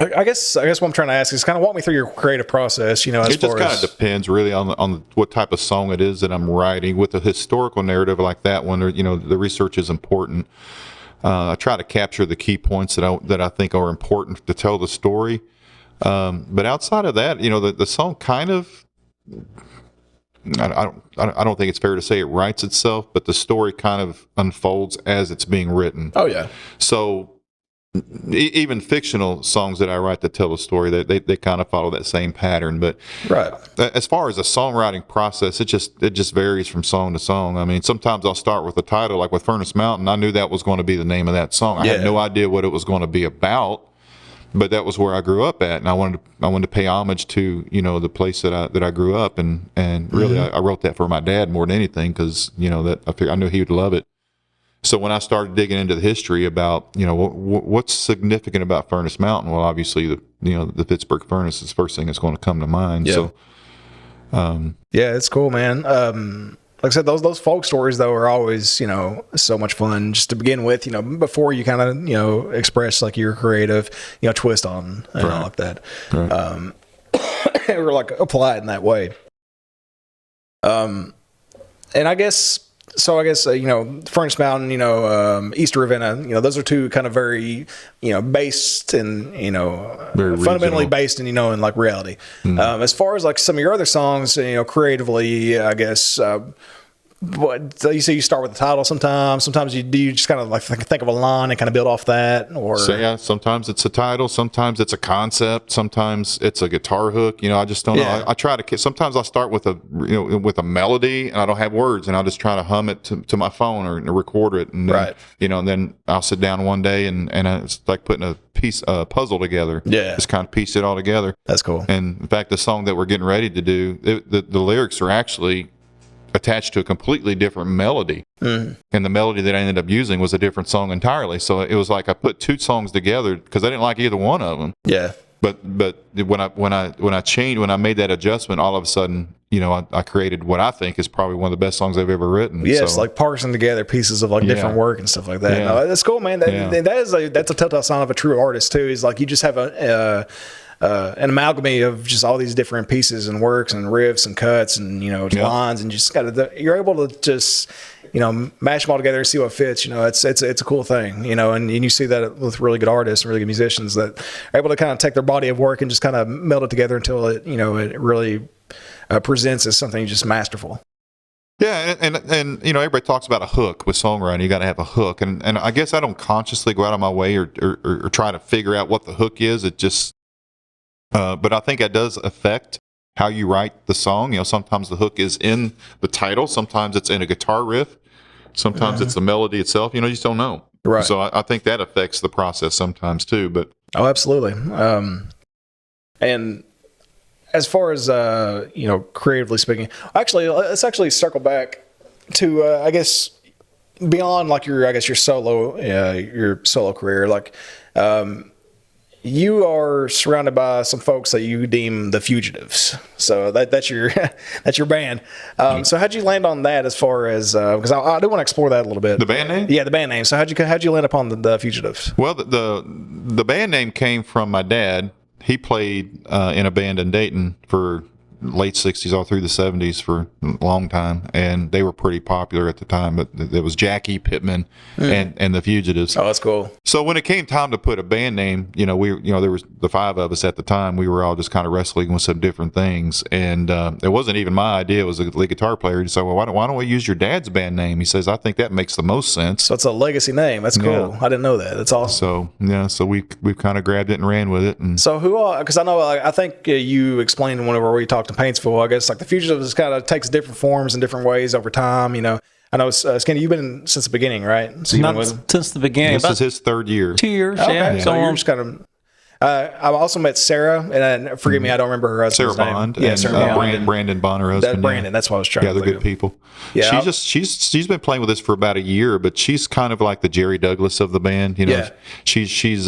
Speaker 1: I guess what I'm trying to ask is kind of walk me through your creative process. As
Speaker 2: it just kind of depends really on what type of song it is that I'm writing. With a historical narrative like that one, the research is important. I try to capture the key points that I think are important to tell the story. But outside of that, the song kind of, I don't think it's fair to say it writes itself, but the story kind of unfolds as it's being written.
Speaker 1: Oh yeah.
Speaker 2: So even fictional songs that I write that tell a story, they kind of follow that same pattern. But
Speaker 1: right.
Speaker 2: As far as the songwriting process, it just varies from song to song. I mean, sometimes I'll start with the title, like with Furnace Mountain. I knew that was going to be the name of that song. I had no idea what it was going to be about. But that was where I grew up at, and I wanted to pay homage to the place that I grew up, and really I wrote that for my dad more than anything because I knew he would love it. So when I started digging into the history about what's significant about Furnace Mountain, well, obviously the Pittsburgh furnace is the first thing that's going to come to mind.
Speaker 1: Yeah.
Speaker 2: So
Speaker 1: yeah, it's cool, man. Like I said, those folk stories though are always, so much fun just to begin with, before you kind of, express like your creative, twist on and all like that.
Speaker 2: Right.
Speaker 1: Or like apply it in that way. And I guess, Furnace Mountain, East Ravenna, those are two kind of very, based in,
Speaker 2: Very
Speaker 1: fundamentally
Speaker 2: regional.
Speaker 1: based in, in like reality. As far as like some of your other songs, creatively, I guess, what you say you start with the title sometimes you just kind of like think of a line and kind of build off that, or
Speaker 2: so yeah, sometimes it's a title, sometimes it's a concept, sometimes it's a guitar hook. I just don't know. I try to. Sometimes I start with a melody and I don't have words, and I'll just try to hum it to my phone or record it, and then,
Speaker 1: right.
Speaker 2: And then I'll sit down one day and it's like putting a puzzle together.
Speaker 1: Yeah,
Speaker 2: just kind of piece it all together.
Speaker 1: That's cool.
Speaker 2: And in fact, the song that we're getting ready to do, the lyrics are actually attached to a completely different melody, and the melody that I ended up using was a different song entirely. So it was like I put two songs together because I didn't like either one of them.
Speaker 1: Yeah.
Speaker 2: But when I made that adjustment, all of a sudden, I created what I think is probably one of the best songs I've ever written.
Speaker 1: Yeah, it's like parsing together pieces of like different work and stuff like that.
Speaker 2: Yeah.
Speaker 1: No, that's cool, man. That's a telltale sign of a true artist too. Is like you just have an amalgamy of just all these different pieces and works and riffs and cuts and lines, and just you're able to just mash them all together and see what fits. It's a cool thing. And you see that with really good artists and really good musicians that are able to kind of take their body of work and just kind of meld it together until it it really presents as something just masterful.
Speaker 2: Yeah, and everybody talks about a hook with songwriting. You got to have a hook, and I guess I don't consciously go out of my way or try to figure out what the hook is. It just but I think it does affect how you write the song. Sometimes the hook is in the title, sometimes it's in a guitar riff, sometimes it's the melody itself. You just don't know.
Speaker 1: Right.
Speaker 2: So I think that affects the process sometimes too. But
Speaker 1: absolutely. And as far as creatively speaking, let's actually circle back to I guess beyond like your solo career, like. You are surrounded by some folks that you deem the Fugitives, so that's your band. So how'd you land on that? As far as because I do want to explore that a little bit.
Speaker 2: The band name?
Speaker 1: Yeah, the band name. So how'd you land upon the Fugitives?
Speaker 2: Well, the band name came from my dad. He played in a band in Dayton for late 60s all through the 70s for a long time, and they were pretty popular at the time. But there was Jackie Pittman and the Fugitives.
Speaker 1: Oh, that's cool.
Speaker 2: So when it came time to put a band name, there was the five of us at the time. We were all just kind of wrestling with some different things, and it wasn't even my idea. It was the lead guitar player. He said, "Well, why don't we use your dad's band name?" He says, "I think that makes the most sense."
Speaker 1: So it's a legacy name. That's cool.
Speaker 2: Yeah.
Speaker 1: I didn't know that. That's awesome.
Speaker 2: So we've kind of grabbed it and ran with it. And
Speaker 1: so who are? Because I know I think you explained whenever we talked to Paintsville. I guess like the Fugitives kind of takes different forms in different ways over time. I know Skinny, you've been since the beginning, right? So you've been with him?
Speaker 3: Since the beginning.
Speaker 2: This is his third year.
Speaker 3: 2 years.
Speaker 1: Okay.
Speaker 3: Yeah.
Speaker 1: So you're just kind of. I've also met Sarah, and forgive me, I don't remember her husband's
Speaker 2: Sarah
Speaker 1: name.
Speaker 2: Bond,
Speaker 1: Yeah,
Speaker 2: and
Speaker 1: Sarah Bond.
Speaker 2: Brandon Bond, her husband.
Speaker 1: Brandon, that's what I was trying to
Speaker 2: they're
Speaker 1: think
Speaker 2: good
Speaker 1: of.
Speaker 2: people.
Speaker 1: Yeah,
Speaker 2: she's been playing with us for about a year, but she's kind of like the Jerry Douglas of the band.
Speaker 1: Yeah.
Speaker 2: She's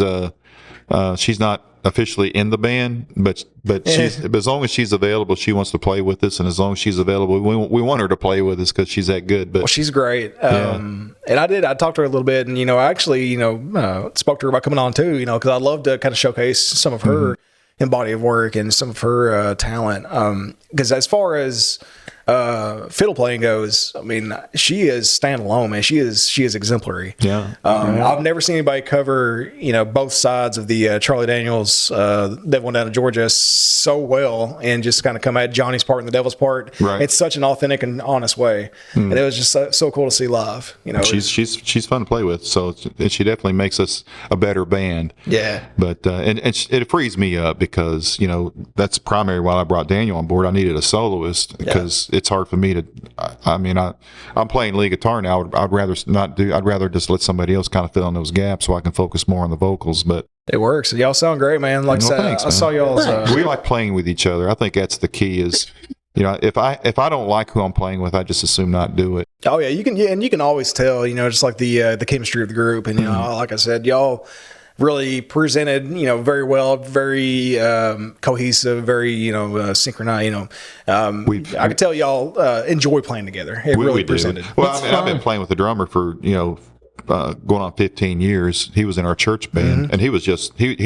Speaker 2: She's not officially in the band, but as long as she's available, she wants to play with us, and as long as she's available, we want her to play with us because she's that good. But
Speaker 1: well, she's great. And I talked to her a little bit, and I actually spoke to her about coming on too, because I'd love to kind of showcase some of her body of work and some of her talent. Because as far as fiddle playing goes, I mean, she is standalone, man. She is exemplary.
Speaker 2: Yeah.
Speaker 1: I've never seen anybody cover, both sides of the Charlie Daniels, Devil Down to Georgia so well, and just kind of come at Johnny's part and the Devil's part.
Speaker 2: Right.
Speaker 1: It's such an authentic and honest way, and it was just so cool to see live.
Speaker 2: She's fun to play with, so she definitely makes us a better band.
Speaker 1: Yeah.
Speaker 2: But and it frees me up because that's primary why I brought Daniel on board. I needed a soloist because it's hard for me to. I'm playing lead guitar now. I'd rather not do. I'd rather just let somebody else kind of fill in those gaps so I can focus more on the vocals. But
Speaker 1: it works. Y'all sound great, man. Like I said,
Speaker 2: thanks,
Speaker 1: I saw y'all's.
Speaker 2: We like playing with each other. I think that's the key. Is if I don't like who I'm playing with, I just assume not do it.
Speaker 1: Oh yeah, you can. Yeah, and you can always tell. Just like the chemistry of the group, and like I said, y'all really presented, very well, very cohesive, very, synchronized. I could tell y'all enjoy playing together. It really presented.
Speaker 2: Well, I've been playing with the drummer for going on 15 years. He was in our church band, and he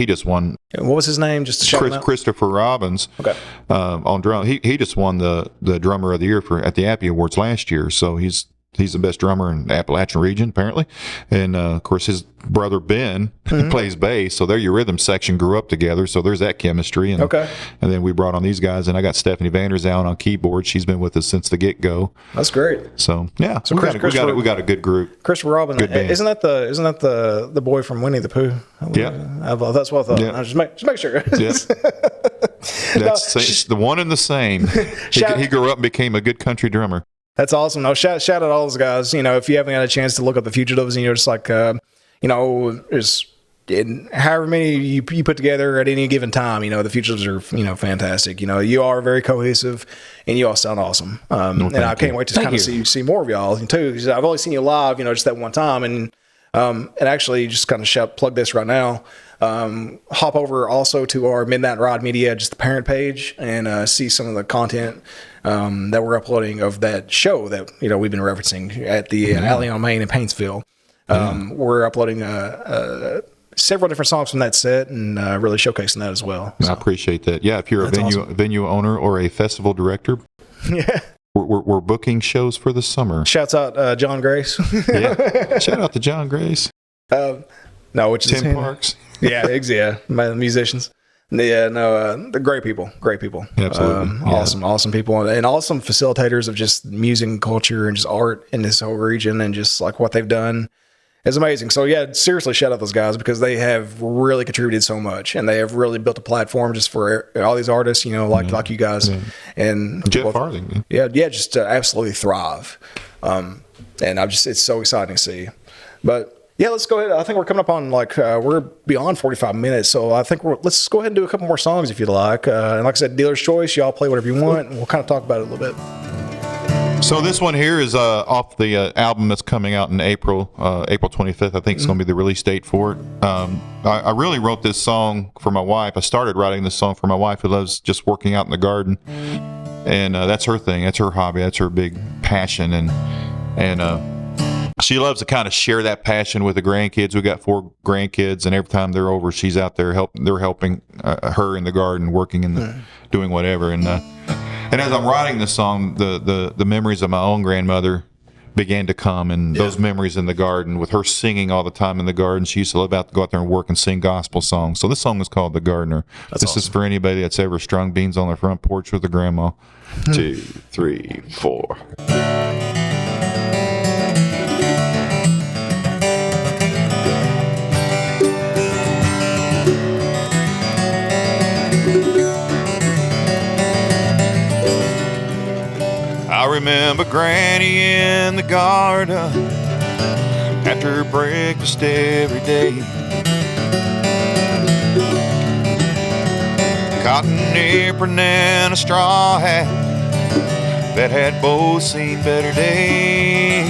Speaker 2: just won.
Speaker 1: What was his name? Just to shout him out?
Speaker 2: Christopher Robbins.
Speaker 1: Okay.
Speaker 2: On drum, he just won the drummer of the year at the Appy Awards last year. So he's the best drummer in the Appalachian region, apparently. And, of course, his brother, Ben, plays bass. So there your rhythm section grew up together. So there's that chemistry. And,
Speaker 1: okay.
Speaker 2: And then we brought on these guys. And I got Stephanie Vanderzoun on keyboard. She's been with us since the get-go.
Speaker 1: That's great.
Speaker 2: So, yeah. So we got a good group.
Speaker 1: Christopher Robin. Isn't that the boy from Winnie the Pooh?
Speaker 2: Yeah.
Speaker 1: That's what I thought.
Speaker 2: Yeah.
Speaker 1: Just make sure.
Speaker 2: Yeah. That's the one and the same. He grew up and became a good country drummer.
Speaker 1: That's awesome. No, shout out all those guys. If you haven't had a chance to look up the Fugitives, and just like, there's however many you put together at any given time, the Fugitives are, fantastic. You are very cohesive, and you all sound awesome. And I can't wait to kind of see more of y'all too. Because I've only seen you live, just that one time, and actually just kind of plug this right now. Hop over also to our Midnight Ride Media, just the parent page, and see some of the content that we're uploading of that show that we've been referencing at the Alley on Main in Paintsville. We're uploading several different songs from that set and really showcasing that as well. So,
Speaker 2: I appreciate that. Yeah, if you're a venue owner or a festival director, we're booking shows for the summer.
Speaker 1: Shouts out John Grace.
Speaker 2: Yeah, shout out to John Grace.
Speaker 1: No, which is
Speaker 2: Tim Parks.
Speaker 1: Yeah, my musicians. Yeah, no, they're great people.
Speaker 2: Absolutely.
Speaker 1: Awesome people, and awesome facilitators of just music and culture and just art in this whole region, and just like what they've done is amazing. So yeah, seriously, shout out those guys because they have really contributed so much, and they have really built a platform just for all these artists, like you guys, and
Speaker 2: Jeff Farthing.
Speaker 1: Yeah, just to absolutely thrive. And it's so exciting to see, but. Yeah, let's go ahead. I think we're coming up on we're beyond 45 minutes, so I think let's go ahead and do a couple more songs if you'd like. And like I said, dealer's choice. Y'all play whatever you want, and we'll kind of talk about it a little bit.
Speaker 2: So this one here is off the album that's coming out in April 25th. I think it's going to be the release date for it. I really wrote this song for my wife. I started writing this song for my wife who loves just working out in the garden, and that's her thing. That's her hobby. That's her big passion, and she loves to kind of share that passion with the grandkids. We got 4 grandkids, and every time they're over, she's out there they're helping her in the garden, working in doing whatever. And as I'm writing this song, the memories of my own grandmother began to come, and those memories in the garden with her singing all the time in the garden. She used to love to go out there and work and sing gospel songs. So this song is called "The Gardener." This is for anybody that's ever strung beans on their front porch with their grandma. 2, 3, 4. I remember Granny in the garden after breakfast every day. Cotton apron and a straw hat that had both seen better days.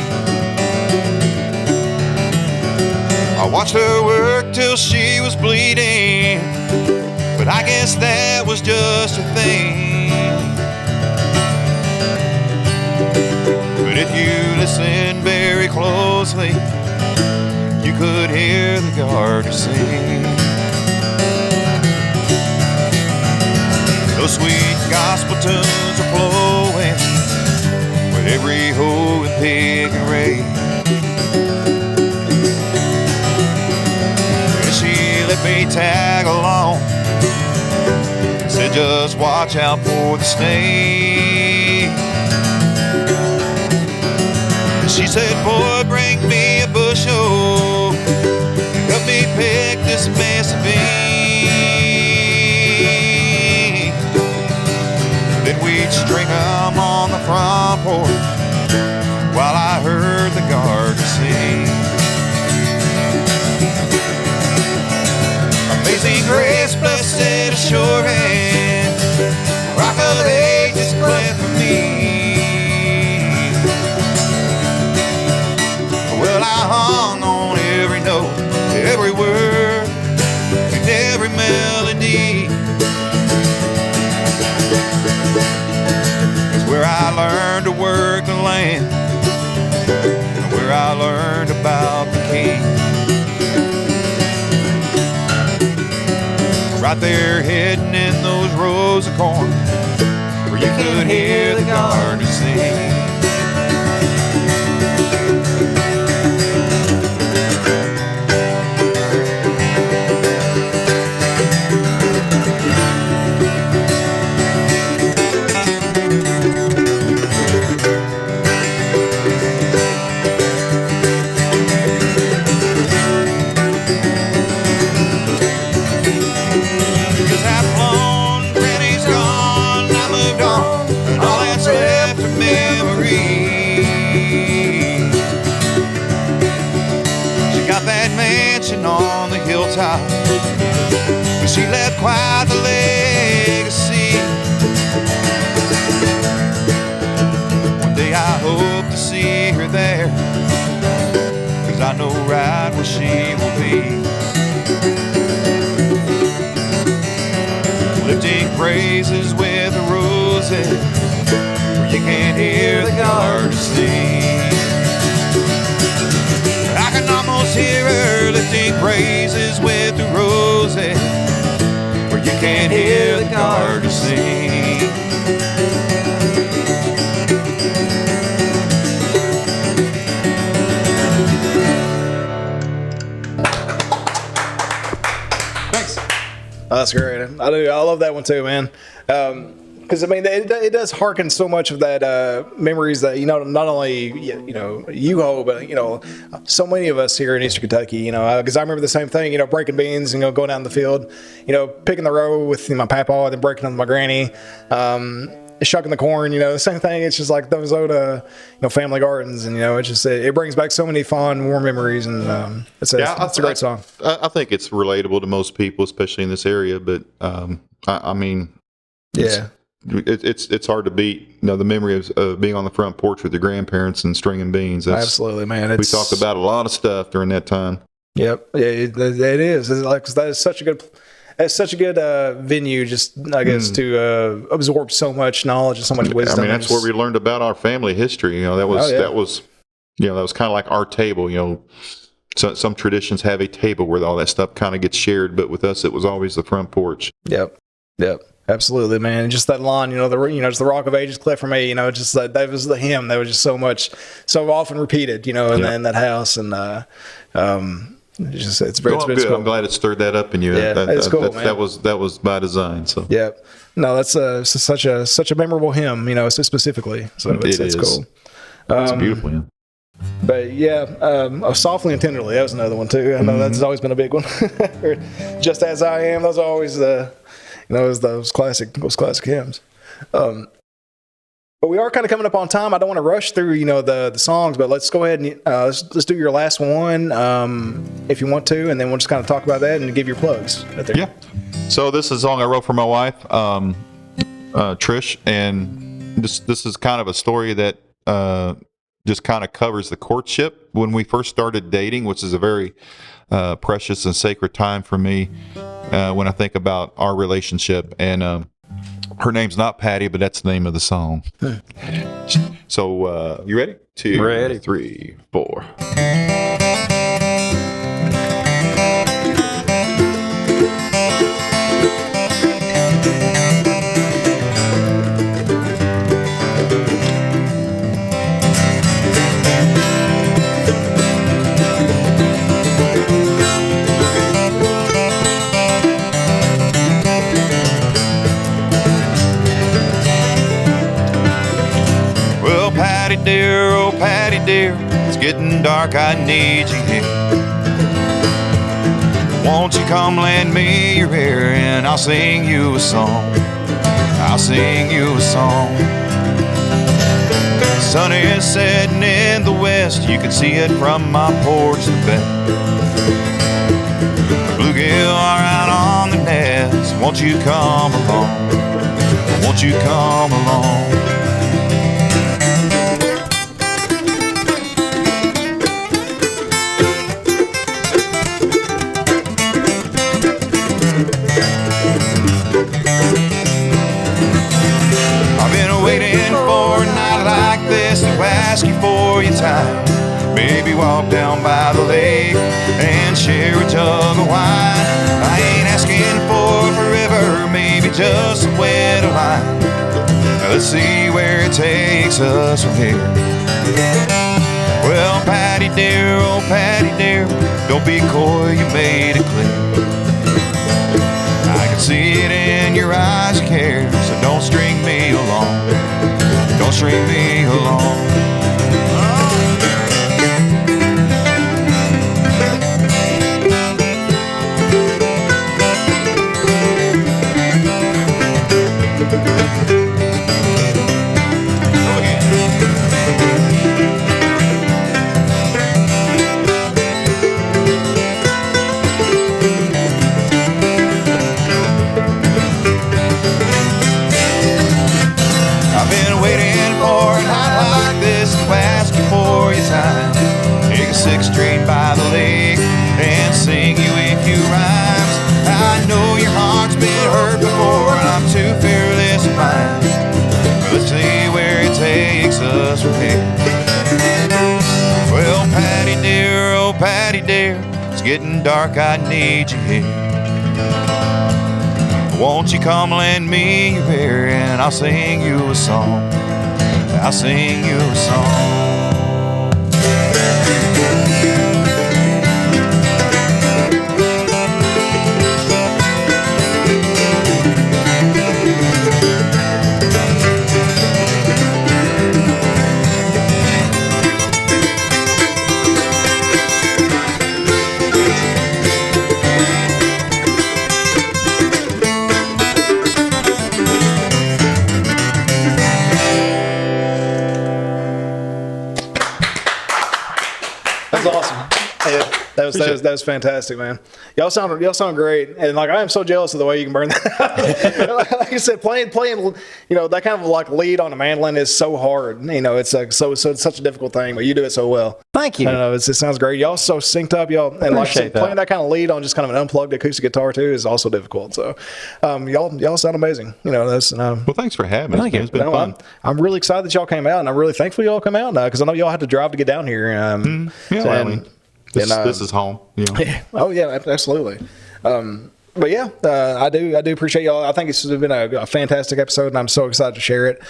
Speaker 2: I watched her work till she was bleeding, but I guess that was just a thing. But if you listen very closely, you could hear the garter sing. Those sweet gospel tunes are flowing with every hoe and pig and ray. And she let me tag along, said just watch out for the snake. And she said, boy, bring me a bushel, help me pick this mess of beans. Then we'd string them on the front porch while I heard the garden sing. Amazing grace, blessed assurance, rock of ages cleft for me. Well, I hung on every note, every word, and every melody. It's where I learned to work the land, and where I learned about the King. Right there hidden in those rows of corn, where you could hear the garden sing. On the hilltop, she left quite the legacy. One day I hope to see her there, 'cause I know right where she will be, lifting praises with the roses, where you can't hear the garden sing. I can almost hear her lifting praises with the roses, where you can't hear the garden sing. Thanks.
Speaker 1: Oh, that's great. I do. I love that one too, man. Because I mean, it does harken so much of that memories that not only you hold, but so many of us here in Eastern Kentucky. Because I remember the same thing. Breaking beans and going down the field. Picking the row with my papa, and then breaking them with my granny. Shucking the corn. The same thing. It's just like those old family gardens, and it brings back so many fond, warm memories, and it's a great song.
Speaker 2: I think it's relatable to most people, especially in this area. But I mean,
Speaker 1: yeah.
Speaker 2: It's hard to beat the memory of being on the front porch with your grandparents and stringing beans.
Speaker 1: Absolutely, man.
Speaker 2: We talked about a lot of stuff during that time.
Speaker 1: Yep, yeah, it is. It's like that is such a good. It's such a good venue, just I guess to absorb so much knowledge and so much wisdom.
Speaker 2: I mean, that's where we learned about our family history. That was kind of like our table. So some traditions have a table where all that stuff kind of gets shared, but with us, it was always the front porch.
Speaker 1: Yep. Absolutely, man. And just that line, just the Rock of Ages cleft for me. Just that was the hymn that was just so often repeated. In that house, and it's very
Speaker 2: good.
Speaker 1: Cool.
Speaker 2: I'm glad it stirred that up in you.
Speaker 1: Yeah, it's cool, man.
Speaker 2: That was by design. So
Speaker 1: yeah, no, that's such a memorable hymn. So specifically, so it's cool.
Speaker 2: It's a beautiful hymn.
Speaker 1: But yeah, Softly and Tenderly, that was another one too. I know that's always been a big one. Just As I Am, those are always those classic hymns. But we are kind of coming up on time. I don't want to rush through, the songs, but let's go ahead and let's do your last one if you want to, and then we'll just kind of talk about that and give your plugs.
Speaker 2: Yeah. So this is a song I wrote for my wife, Trish, and this is kind of a story that just kind of covers the courtship when we first started dating, which is a very precious and sacred time for me when I think about our relationship. And her name's not Patty, but that's the name of the song. So you ready? 2,
Speaker 3: Ready.
Speaker 2: 3, 4. Dear, oh Patty dear, it's getting dark, I need you here. Won't you come lend me your ear and I'll sing you a song. I'll sing you a song. Sun is setting in the west, you can see it from my porch to bed. Bluegill are out on the nest, won't you come along? Won't you come along? Ask you for your time, maybe walk down by the lake and share a jug of wine. I ain't asking for forever, maybe just a wet line. Now let's see where it takes us from here. Well, Patty dear, oh Patty dear, don't be coy, you made it clear. I can see it in your eyes, you care, so don't string me along. Don't string me along. Well, Patty dear, oh Patty dear, it's getting dark, I need you here. Won't you come lend me your ear and I'll sing you a song. I'll sing you a song.
Speaker 1: That was fantastic, man. Y'all sound great, and like I am so jealous of the way you can burn that. Like I said, playing, that kind of like lead on a mandolin is so hard. It's like it's such a difficult thing, but you do it so well.
Speaker 3: Thank you.
Speaker 1: I don't know, it sounds great. Y'all so synced up, y'all, and like I said, playing that kind of lead on just kind of an unplugged acoustic guitar too is also difficult. So, y'all sound amazing.
Speaker 2: Well, thanks for having us. It's been fun.
Speaker 1: I'm really excited that y'all came out, and I'm really thankful y'all come out because I know y'all had to drive to get down here.
Speaker 2: This is home.
Speaker 1: Oh yeah, absolutely. But yeah, I do appreciate y'all. I think it's been a fantastic episode, and I'm so excited to share it.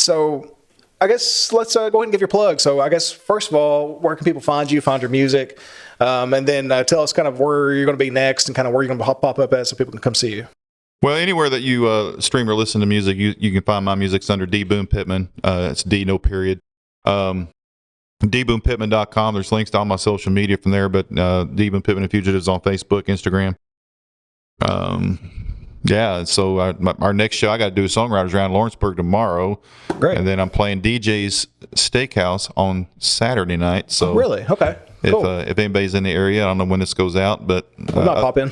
Speaker 1: So I guess let's go ahead and give your plug. So I guess first of all, where can people find you, find your music, and then tell us kind of where you're going to be next, and kind of where you're going to pop up at, so people can come see you.
Speaker 2: Well, anywhere that you stream or listen to music, you can find my music. It's under D Boone Pittman. It's D, no period. DBoonePittman.com. There's links to all my social media from there, but D Boone Pittman and Fugitives on Facebook, Instagram. So our next show, I got to do a songwriters around Lawrenceburg tomorrow.
Speaker 1: Great.
Speaker 2: And then I'm playing DJ's Steakhouse on Saturday night. So
Speaker 1: really? Okay. Cool.
Speaker 2: If anybody's in the area, I don't know when this goes out, but
Speaker 1: I'll not pop in.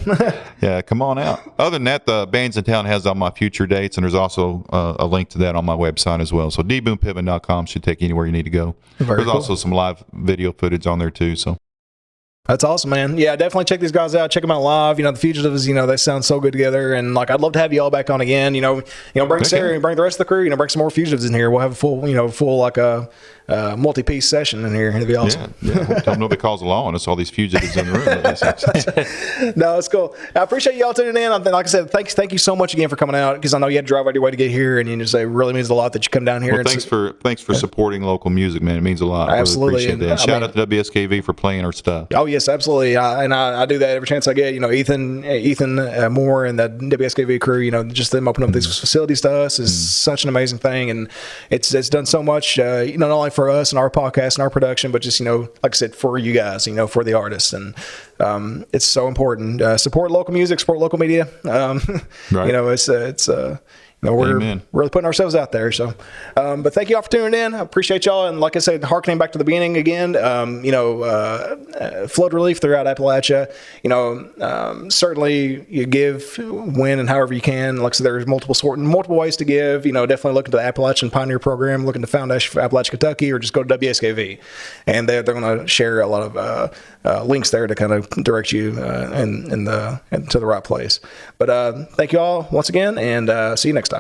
Speaker 2: Yeah, come on out. Other than that, the Bands in Town has all my future dates, and there's also a link to that on my website as well. So dboonepitman.com should take you anywhere you need to go. There's also some live video footage on there too. So
Speaker 1: That's awesome, man. Yeah, definitely check these guys out. Check them out live. The Fugitives, they sound so good together. And like, I'd love to have you all back on again. Bring Sarah and bring the rest of the crew. Bring some more Fugitives in here. We'll have a full like a multi-piece session in here. It'd be awesome.
Speaker 2: Yeah. Tell them nobody calls the law on us. All these Fugitives in the room.
Speaker 1: No, it's cool. I appreciate y'all tuning in. Like I said, thank you so much again for coming out, because I know you had to drive out your way to get here, and it really means a lot that you come down here.
Speaker 2: Well, thanks for supporting local music, man. It means a lot.
Speaker 1: Absolutely.
Speaker 2: Really appreciate that. Shout out to WSKV for playing our stuff.
Speaker 1: Oh yes, absolutely. I do that every chance I get. Ethan Moore and the WSKV crew. Just them opening up these facilities to us is such an amazing thing, and it's done so much. Not only for us and our podcast and our production, but just like I said, for you guys. For the artists, and it's so important. Support local music, support local media.
Speaker 2: Right.
Speaker 1: It's we're really putting ourselves out there. So, but thank you all for tuning in. I appreciate y'all. And like I said, harkening back to the beginning again, flood relief throughout Appalachia. Certainly you give, when, and however you can. Like I said, there's multiple ways to give. Definitely look into the Appalachian Pioneer Program, look into Foundation for Appalachia, Kentucky, or just go to WSKV, and they're going to share a lot of links there to kind of direct you to the right place. But thank you all once again, and see you next time.